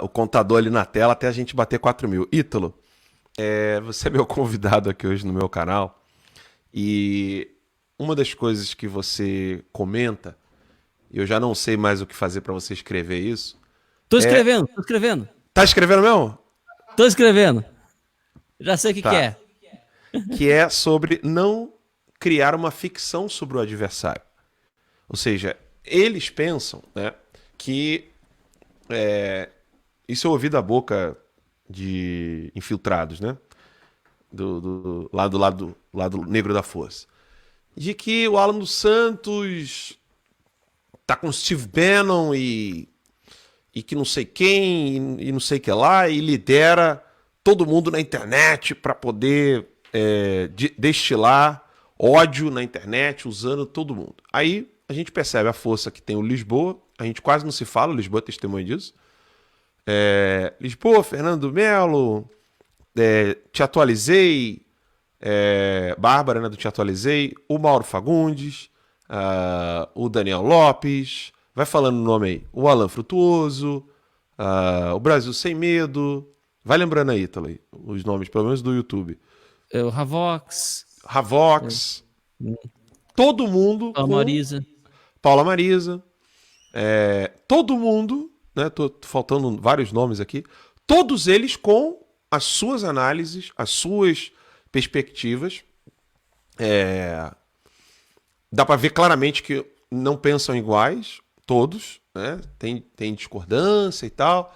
contador ali na tela até a gente bater 4.000. Ítalo, você é meu convidado aqui hoje no meu canal e uma das coisas que você comenta, eu já não sei mais o que fazer para você escrever isso. Tô escrevendo. Tá escrevendo mesmo? Tô escrevendo. Já sei o que Tá. que é. Que é sobre não criar uma ficção sobre o adversário. Ou seja, eles pensam, né, que isso eu ouvi da boca de infiltrados, né, do lado negro da força, de que o Alan dos Santos tá com o Steve Bannon e que não sei quem e não sei o que lá, e lidera todo mundo na internet para poder destilar ódio na internet usando todo mundo. Aí a gente percebe a força que tem o Lisboa, a gente quase não se fala, o Lisboa é testemunha disso. Lisboa, Fernando Melo, Te Atualizei, Bárbara, né, do Te Atualizei, o Mauro Fagundes, o Daniel Lopes, vai falando o nome aí, o Alan Frutuoso, o Brasil Sem Medo, vai lembrando aí, Ítalo, os nomes, pelo menos do YouTube. O Ravox, Ravox, todo mundo Paula Marisa. Paula Marisa, todo mundo, né, tô faltando vários nomes aqui, todos eles com as suas análises, as suas perspectivas, dá para ver claramente que não pensam iguais, todos, né, tem discordância e tal,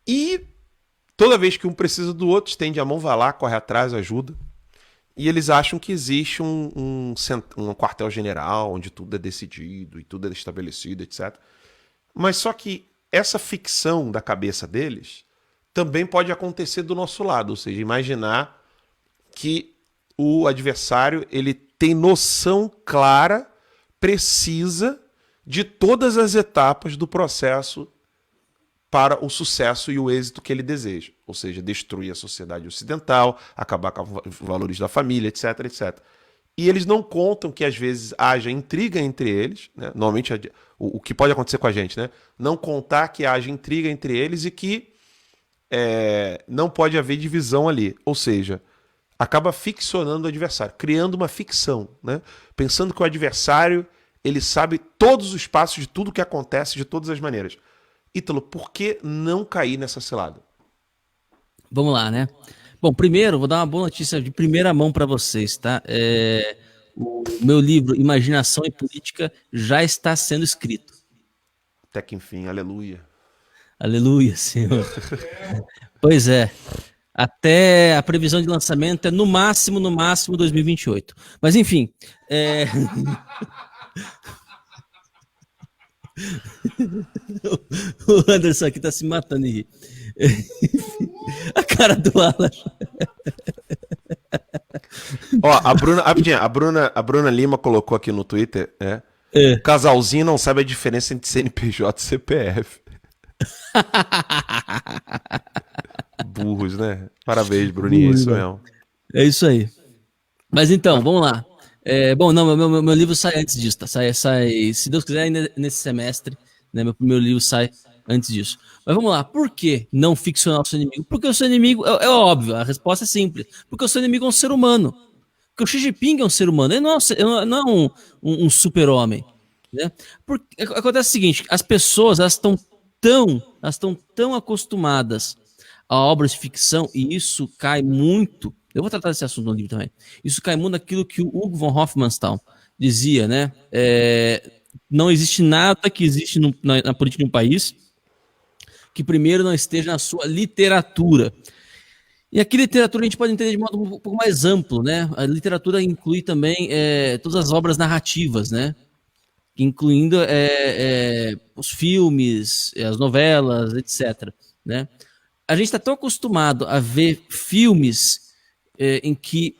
e toda vez que um precisa do outro, estende a mão, vai lá, corre atrás, ajuda. E eles acham que existe um quartel-general onde tudo é decidido e tudo é estabelecido, etc. Mas só que essa ficção da cabeça deles também pode acontecer do nosso lado. Ou seja, imaginar que o adversário ele tem noção clara, precisa, de todas as etapas do processo para o sucesso e o êxito que ele deseja. Ou seja, destruir a sociedade ocidental, acabar com os valores da família, etc, etc. E eles não contam que às vezes haja intriga entre eles, né? Normalmente o que pode acontecer com a gente, né? Não contar que haja intriga entre eles e que não pode haver divisão ali. Ou seja, acaba ficcionando o adversário, criando uma ficção, né? Pensando que o adversário ele sabe todos os passos de tudo que acontece de todas as maneiras. Ítalo, por que não cair nessa cilada? Vamos lá, né? Bom, primeiro, vou dar uma boa notícia de primeira mão para vocês, tá? O meu livro, Imaginação e Política, já está sendo escrito. Até que enfim, aleluia. Aleluia, Senhor. Pois é. Até a previsão de lançamento é no máximo 2028. Mas enfim, o Anderson aqui tá se matando aí. A cara do Alan. Ó, a Bruna Lima colocou aqui no Twitter, casalzinho não sabe a diferença entre CNPJ e CPF. Burros, né? Parabéns, Bruninha, é isso mesmo. É isso aí. Mas então, vamos lá. Bom, não, meu livro sai antes disso, tá? Sai, se Deus quiser, ainda nesse semestre, né? Meu primeiro livro sai antes disso. Mas vamos lá, por que não ficcionar o seu inimigo? Porque o seu inimigo, é óbvio, a resposta é simples. Porque o seu inimigo é um ser humano. Porque o Xi Jinping é um ser humano, ele não é um super-homem. Né? Porque acontece o seguinte, as pessoas, elas estão tão acostumadas a obras de ficção, e isso cai muito, eu vou tratar desse assunto no livro também, isso cai muito naquilo que o Hugo von Hofmannsthal dizia, né? Não existe nada que existe na política de um país que primeiro não esteja na sua literatura. E aqui literatura a gente pode entender de modo um pouco mais amplo, né? A literatura inclui também todas as obras narrativas, né? Incluindo os filmes, as novelas, etc. Né? A gente está tão acostumado a ver filmes em que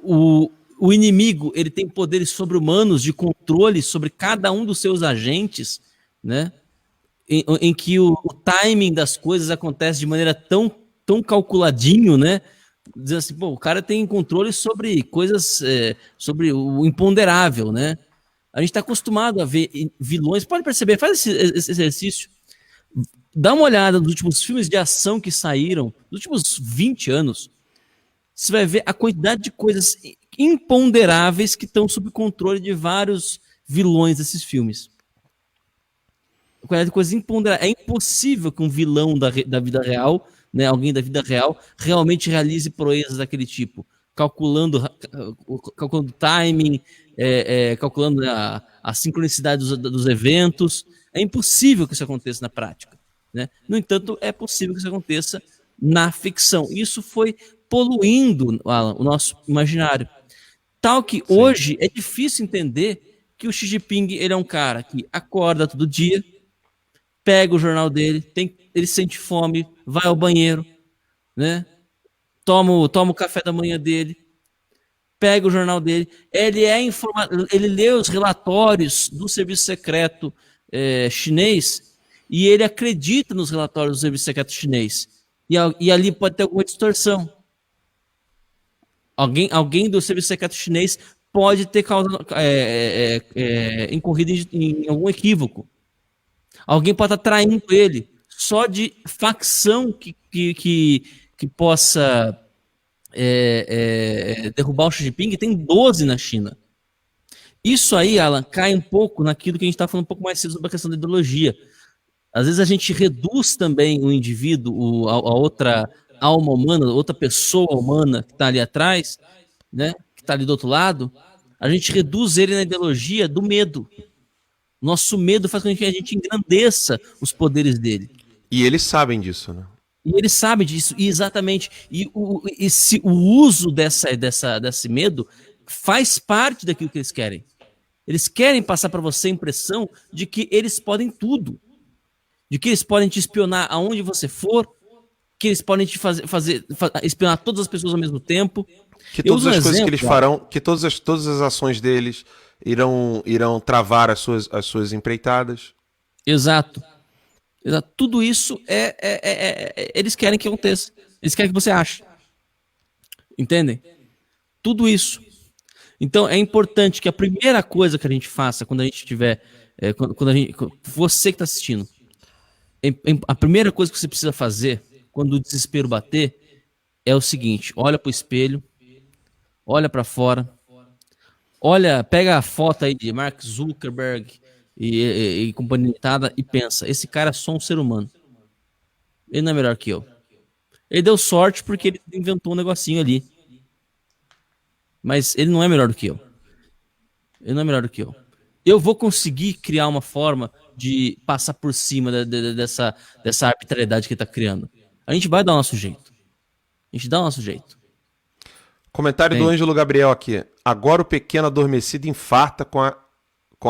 o inimigo ele tem poderes sobre-humanos de controle sobre cada um dos seus agentes, né? Em que o timing das coisas acontece de maneira tão calculadinho, né? Dizendo assim, pô, o cara tem controle sobre coisas, sobre o imponderável, né? A gente está acostumado a ver vilões. Pode perceber, faz esse exercício. Dá uma olhada nos últimos filmes de ação que saíram, nos últimos 20 anos. Você vai ver a quantidade de coisas imponderáveis que estão sob controle de vários vilões desses filmes. A quantidade de coisas imponderáveis. É impossível que um vilão da vida real né, alguém da vida real, realmente realize proezas daquele tipo, calculando timing, calculando a sincronicidade dos eventos. É impossível que isso aconteça na prática, né? No entanto, é possível que isso aconteça na ficção. Isso foi poluindo, Alan, o nosso imaginário. Tal que hoje é difícil entender que o Xi Jinping ele é um cara que acorda todo dia, pega o jornal dele, ele sente fome, vai ao banheiro, né? Toma o café da manhã dele, pega o jornal dele, ele lê os relatórios do serviço secreto chinês e ele acredita nos relatórios do serviço secreto chinês. E ali pode ter alguma distorção. Alguém do serviço secreto chinês pode ter incorrido em algum equívoco. Alguém pode estar traindo ele só de facção que possa derrubar o Xi Jinping. Tem 12 na China. Isso aí, Alan, cai um pouco naquilo que a gente está falando um pouco mais cedo sobre a questão da ideologia. Às vezes a gente reduz também o indivíduo, a outra alma humana, outra pessoa humana que está ali atrás, né, que está ali do outro lado, a gente reduz ele na ideologia do medo. Nosso medo faz com que a gente engrandeça os poderes dele. E eles sabem disso, né? E eles sabem disso, e exatamente. E o uso desse medo faz parte daquilo que eles querem. Eles querem passar para você a impressão de que eles podem tudo. De que eles podem te espionar aonde você for, que eles podem te espionar todas as pessoas ao mesmo tempo. Que todas as coisas que eles farão, que todas as ações deles irão travar as suas empreitadas. Exato. Tudo isso eles querem que aconteça. Eles querem que você ache. Entendem? Tudo isso. Então é importante que a primeira coisa que a gente faça quando a gente tiver, você que está assistindo, a primeira coisa que você precisa fazer quando o desespero bater é o seguinte: olha para o espelho, olha para fora, pega a foto aí de Mark Zuckerberg e companhia limitada e pensa, esse cara é só um ser humano. Ele não é melhor que eu. Ele deu sorte porque ele inventou um negocinho ali. Mas ele não é melhor do que eu. Ele não é melhor do que eu. Eu vou conseguir criar uma forma de passar por cima dessa arbitrariedade que ele está criando. A gente vai dar o nosso jeito. A gente dá o nosso jeito. Comentário do Ângelo Gabriel aqui. Agora o pequeno adormecido infarta com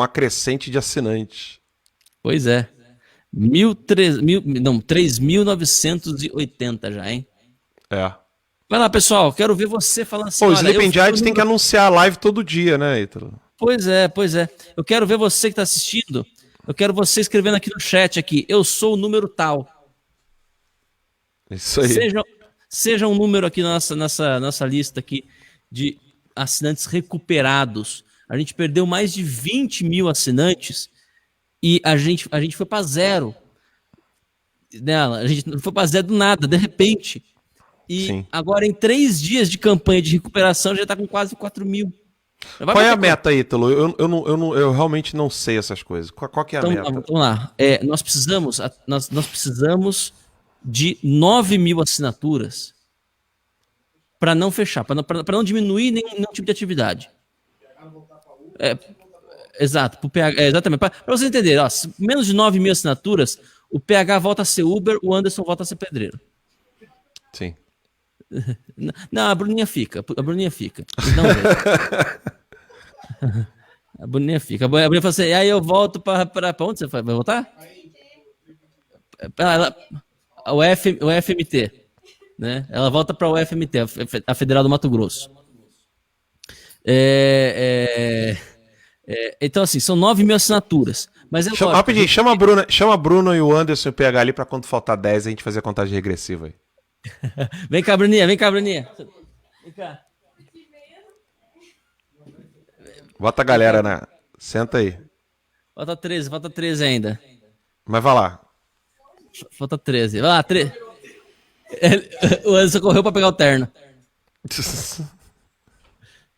a crescente de assinantes. Pois é. 3.980 já, hein? É. Vai lá, pessoal. Quero ver você falando assim. Pô, o Sleeping Giants tem que anunciar a live todo dia, né, Ítalo? Pois é. Eu quero ver você que está assistindo. Eu quero você escrevendo aqui no chat aqui. Eu sou o número tal. Isso aí. Seja um número aqui na nossa lista aqui de assinantes recuperados. A gente perdeu mais de 20 mil assinantes e a gente foi para zero. A gente não foi para zero do nada, de repente. E Sim. Agora, em 3 dias de campanha de recuperação, já está com quase 4 mil. Qual é a meta, Ítalo? Eu realmente não sei essas coisas. Qual que é a meta? Vamos lá. Nós precisamos de 9 mil assinaturas para não fechar, para não diminuir nenhum tipo de atividade. Exato, pro PH, exatamente. Para vocês entenderem, menos de 9 mil assinaturas, o PH volta a ser Uber, o Anderson volta a ser pedreiro. Sim. Não, a Bruninha fica. Não, a Bruninha fica. A Bruninha fala assim, aí eu volto para onde você vai voltar? O FMT, né? Ela volta para o FMT, a Federal do Mato Grosso. Então, assim, são 9 mil assinaturas. Mas rapidinho, chama a Bruna e o Anderson e o PH ali para quando faltar 10 a gente fazer a contagem regressiva aí. Vem cá, Bruninha. Vem cá. Bota a galera na... Senta aí. Falta 13 ainda. Mas vai lá. Falta 13. Vai lá, 13. O Anderson correu pra pegar o terno.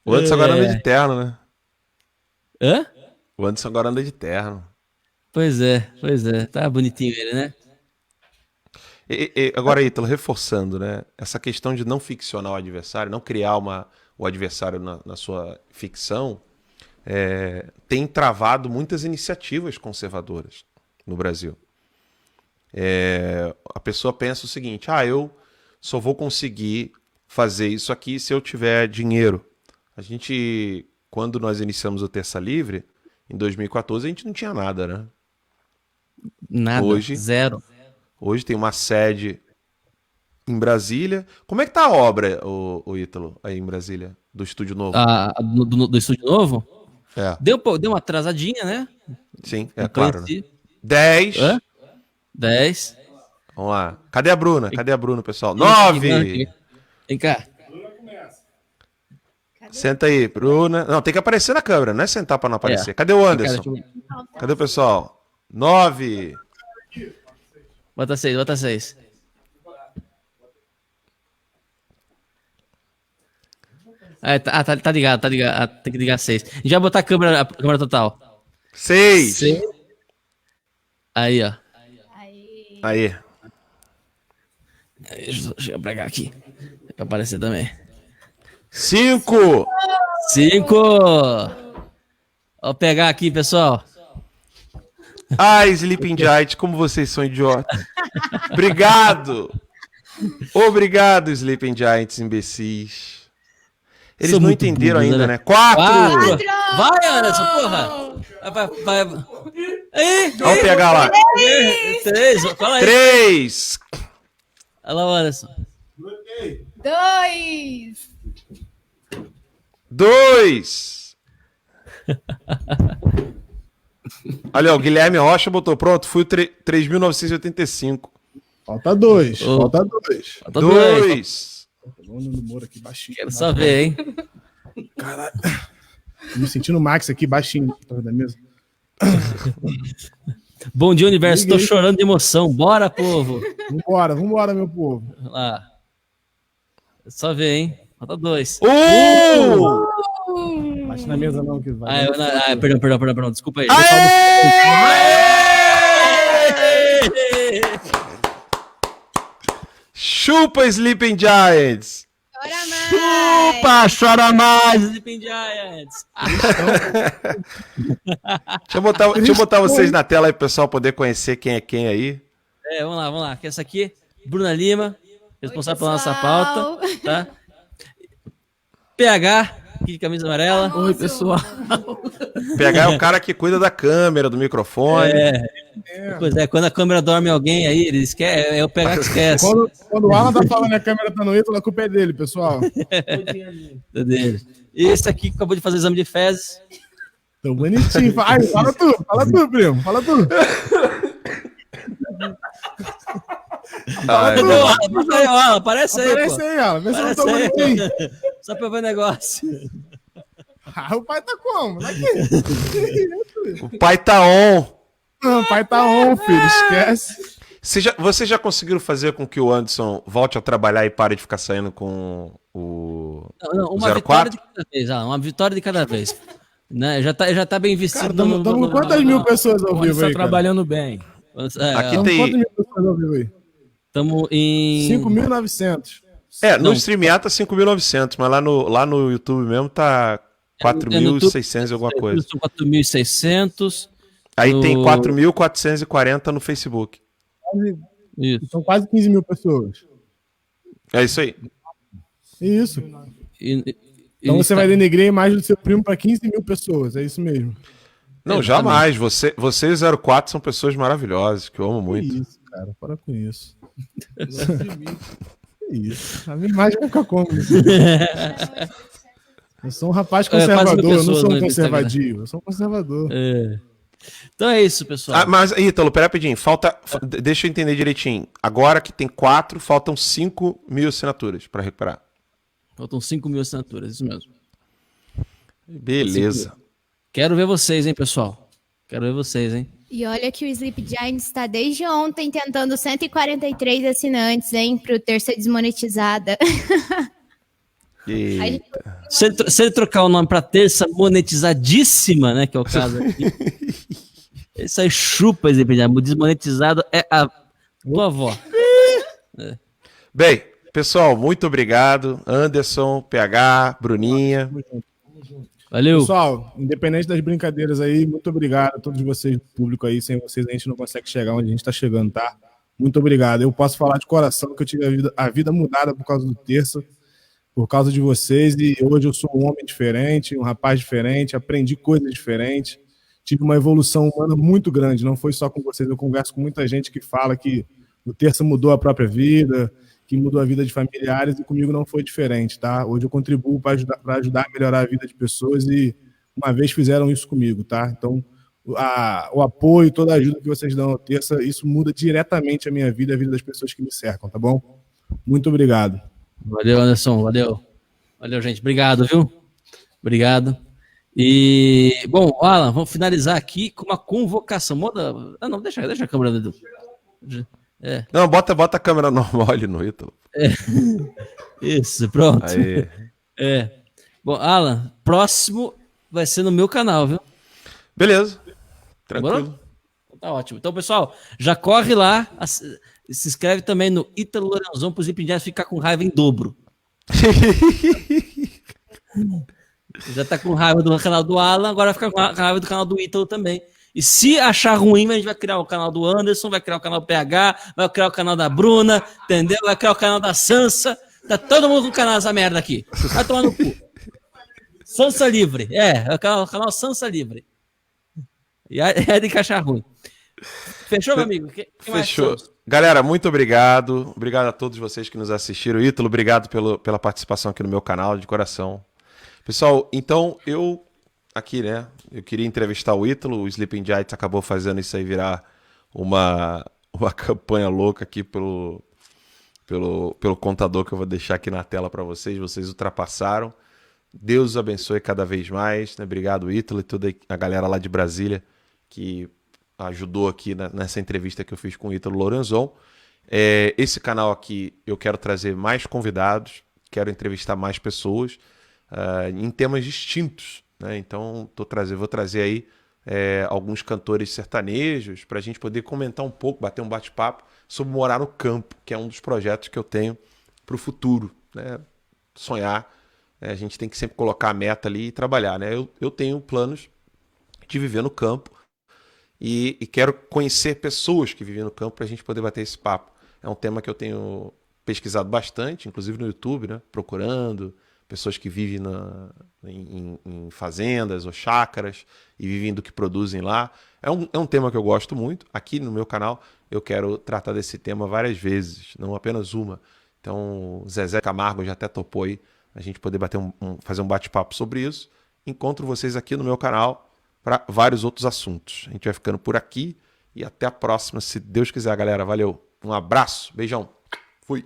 O Anderson agora anda de terno, né? Hã? O Anderson agora anda de terno. Pois é. Tá bonitinho ele, né? Agora, Ítalo, reforçando, né? Essa questão de não ficcionar o adversário, não criar o adversário na sua ficção, tem travado muitas iniciativas conservadoras no Brasil. A pessoa pensa o seguinte: eu só vou conseguir fazer isso aqui se eu tiver dinheiro. Quando nós iniciamos o Terça Livre, em 2014, a gente não tinha nada, né? Nada, zero. Hoje tem uma sede em Brasília. Como é que tá a obra, o Ítalo, aí em Brasília, do Estúdio Novo? Do Estúdio Novo? É. Deu uma atrasadinha, né? Sim, claro. Né? 10. 10. Vamos lá. Cadê a Bruna? Pessoal? 9. Vem cá. Senta aí, Bruna. Não, tem que aparecer na câmera, não é sentar pra não aparecer. Cadê o Anderson? Cadê o pessoal? 9. Bota 6. Tá ligado. Tem que ligar 6. Já botar a câmera total. 6. Aí, ó. Aí. Deixa eu pegar aqui. Pra aparecer também. 5. Vou pegar aqui, pessoal. Sleeping Giant, como vocês são idiotas. Obrigado, Sleeping Giants imbecis. Eles não entenderam ainda, né? 4. Vai, Anderson, porra. Vai. Aí, vamos pegar lá. 3. Fala aí. 3. Olha lá, Anderson. 2. Olha, o Guilherme Rocha botou pronto. Fui 3.985. Falta 2. Falta 2. Aqui baixinho. Quero só ver, hein? Caralho. Tô me sentindo o Max aqui baixinho. Da mesa. Bom dia, universo. Tô chorando de emoção. Bora, povo. Vambora, meu povo. Lá. Só ver, hein? Falta 2. Bate na mesa não, que vai. Perdão. Desculpa aí. Chupa, Sleeping Giants. Chora mais, Sleeping Giants. Deixa eu botar vocês na tela aí pro pessoal poder conhecer quem é quem aí. Vamos lá. Essa aqui, Bruna Lima, responsável pela nossa pauta, tá? PH, aqui de camisa amarela. Oi, pessoal. PH é o cara que cuida da câmera, do microfone. Pois é, quando a câmera dorme alguém aí, ele esquece, é o PH que esquece. Quando o Alan tá falando e a câmera tá no Ítalo, a culpa é dele, pessoal. É dele. E esse aqui que acabou de fazer exame de fezes. Tão bonitinho. Fala tu, primo. Fala tu. Aparece aí, Alan. Vê se eu não tô bonitinho. Só pra eu ver o negócio. O pai tá como? Daqui. O pai tá on. O pai tá on, filho. Esquece. Vocês já conseguiram fazer com que o Anderson volte a trabalhar e pare de ficar saindo com o uma 04? Vitória de cada vez. Uma vitória de cada vez. Né? Já tá bem vestido. Cara, tamo quantas mil pessoas ao vivo aí, trabalhando bem. Aqui tem... Quantas mil pessoas ao vivo aí? Estamos em... 5.900. No StreamYard tá 5.900, mas lá no YouTube mesmo tá 4.600 e alguma coisa. 4.600. Aí tem 4.440 no Facebook. Isso. São quase 15 mil pessoas. É isso aí. Isso. Então você vai denegrir a imagem do seu primo para 15 mil pessoas, é isso mesmo. Não, jamais. Você e o 04 são pessoas maravilhosas, que eu amo muito. Que isso, cara, para com isso. Isso. A minha imagem nunca como. Eu sou um rapaz conservador, eu não sou um conservadio. Eu sou um conservador. Então é isso, pessoal. Mas, Ítalo, pera rapidinho. Deixa eu entender direitinho. Agora que tem 4, faltam 5.000 assinaturas para recuperar. Faltam 5.000 assinaturas, isso mesmo. Beleza. Quero ver vocês, hein, pessoal. Quero ver vocês, hein. E olha que o Sleep Giants está desde ontem tentando 143 assinantes, hein, pro Terça Desmonetizada. Eita. Se ele trocar o nome pra Terça Monetizadíssima, né, que é o caso aqui. Isso aí chupa, Sleep Giants. O desmonetizado é a tua avó. Bem, pessoal, muito obrigado. Anderson, PH, Bruninha. Valeu. Pessoal, independente das brincadeiras aí, muito obrigado a todos vocês do público aí. Sem vocês a gente não consegue chegar onde a gente tá chegando, tá? Muito obrigado. Eu posso falar de coração que eu tive a vida mudada por causa do Terça, por causa de vocês, e hoje eu sou um homem diferente, um rapaz diferente, aprendi coisas diferentes, tive uma evolução humana muito grande, não foi só com vocês, eu converso com muita gente que fala que o Terça mudou a própria vida, que mudou a vida de familiares, e comigo não foi diferente, tá? Hoje eu contribuo para ajudar a melhorar a vida de pessoas, e uma vez fizeram isso comigo, tá? Então, o apoio, toda a ajuda que vocês dão ao Terça, isso muda diretamente a minha vida e a vida das pessoas que me cercam, tá bom? Muito obrigado. Valeu, Anderson, valeu. Valeu, gente. Obrigado, viu? Obrigado. E, bom, Alan, vamos finalizar aqui com uma convocação. Não, deixa a câmera do... Não, bota a câmera normal ali no Ítalo. Isso, pronto. Aí. Bom, Alan, próximo vai ser no meu canal, viu? Beleza. Tranquilo. Bora? Tá ótimo. Então, pessoal, já corre lá, se inscreve também no Ítalo Lorenzon para os Ipindianos ficar com raiva em dobro. Já tá com raiva do canal do Alan, agora fica com raiva do canal do Ítalo também. E se achar ruim, a gente vai criar o canal do Anderson, vai criar o canal do PH, vai criar o canal da Bruna, entendeu? Vai criar o canal da Sansa. Tá todo mundo com o canal dessa merda aqui. Vai tomar no cu. Sansa Livre. É o canal Sansa Livre. E é de que achar ruim. Fechou, meu amigo? Fechou. Galera, muito obrigado. Obrigado a todos vocês que nos assistiram. Ítalo, obrigado pela participação aqui no meu canal, de coração. Pessoal, então eu aqui, né? Eu queria entrevistar o Ítalo. O Sleeping Giants acabou fazendo isso aí virar uma campanha louca aqui pelo contador que eu vou deixar aqui na tela para vocês. Vocês ultrapassaram. Deus os abençoe cada vez mais. Né? Obrigado, Ítalo, e toda a galera lá de Brasília que ajudou aqui nessa entrevista que eu fiz com o Ítalo Lorenzon. Esse canal aqui eu quero trazer mais convidados, quero entrevistar mais pessoas em temas distintos. Né? Então vou trazer aí alguns cantores sertanejos para a gente poder comentar um pouco, bater um bate-papo sobre morar no campo, que é um dos projetos que eu tenho para o futuro. Né? Sonhar, a gente tem que sempre colocar a meta ali e trabalhar. Né? Eu tenho planos de viver no campo e quero conhecer pessoas que vivem no campo para a gente poder bater esse papo. É um tema que eu tenho pesquisado bastante, inclusive no YouTube, né? Procurando pessoas que vivem em fazendas ou chácaras e vivem do que produzem lá. É um tema que eu gosto muito. Aqui no meu canal eu quero tratar desse tema várias vezes, não apenas uma. Então Zezé Camargo já até topou aí a gente poder fazer um bate-papo sobre isso. Encontro vocês aqui no meu canal para vários outros assuntos. A gente vai ficando por aqui e até a próxima, se Deus quiser, galera. Valeu. Um abraço, beijão. Fui.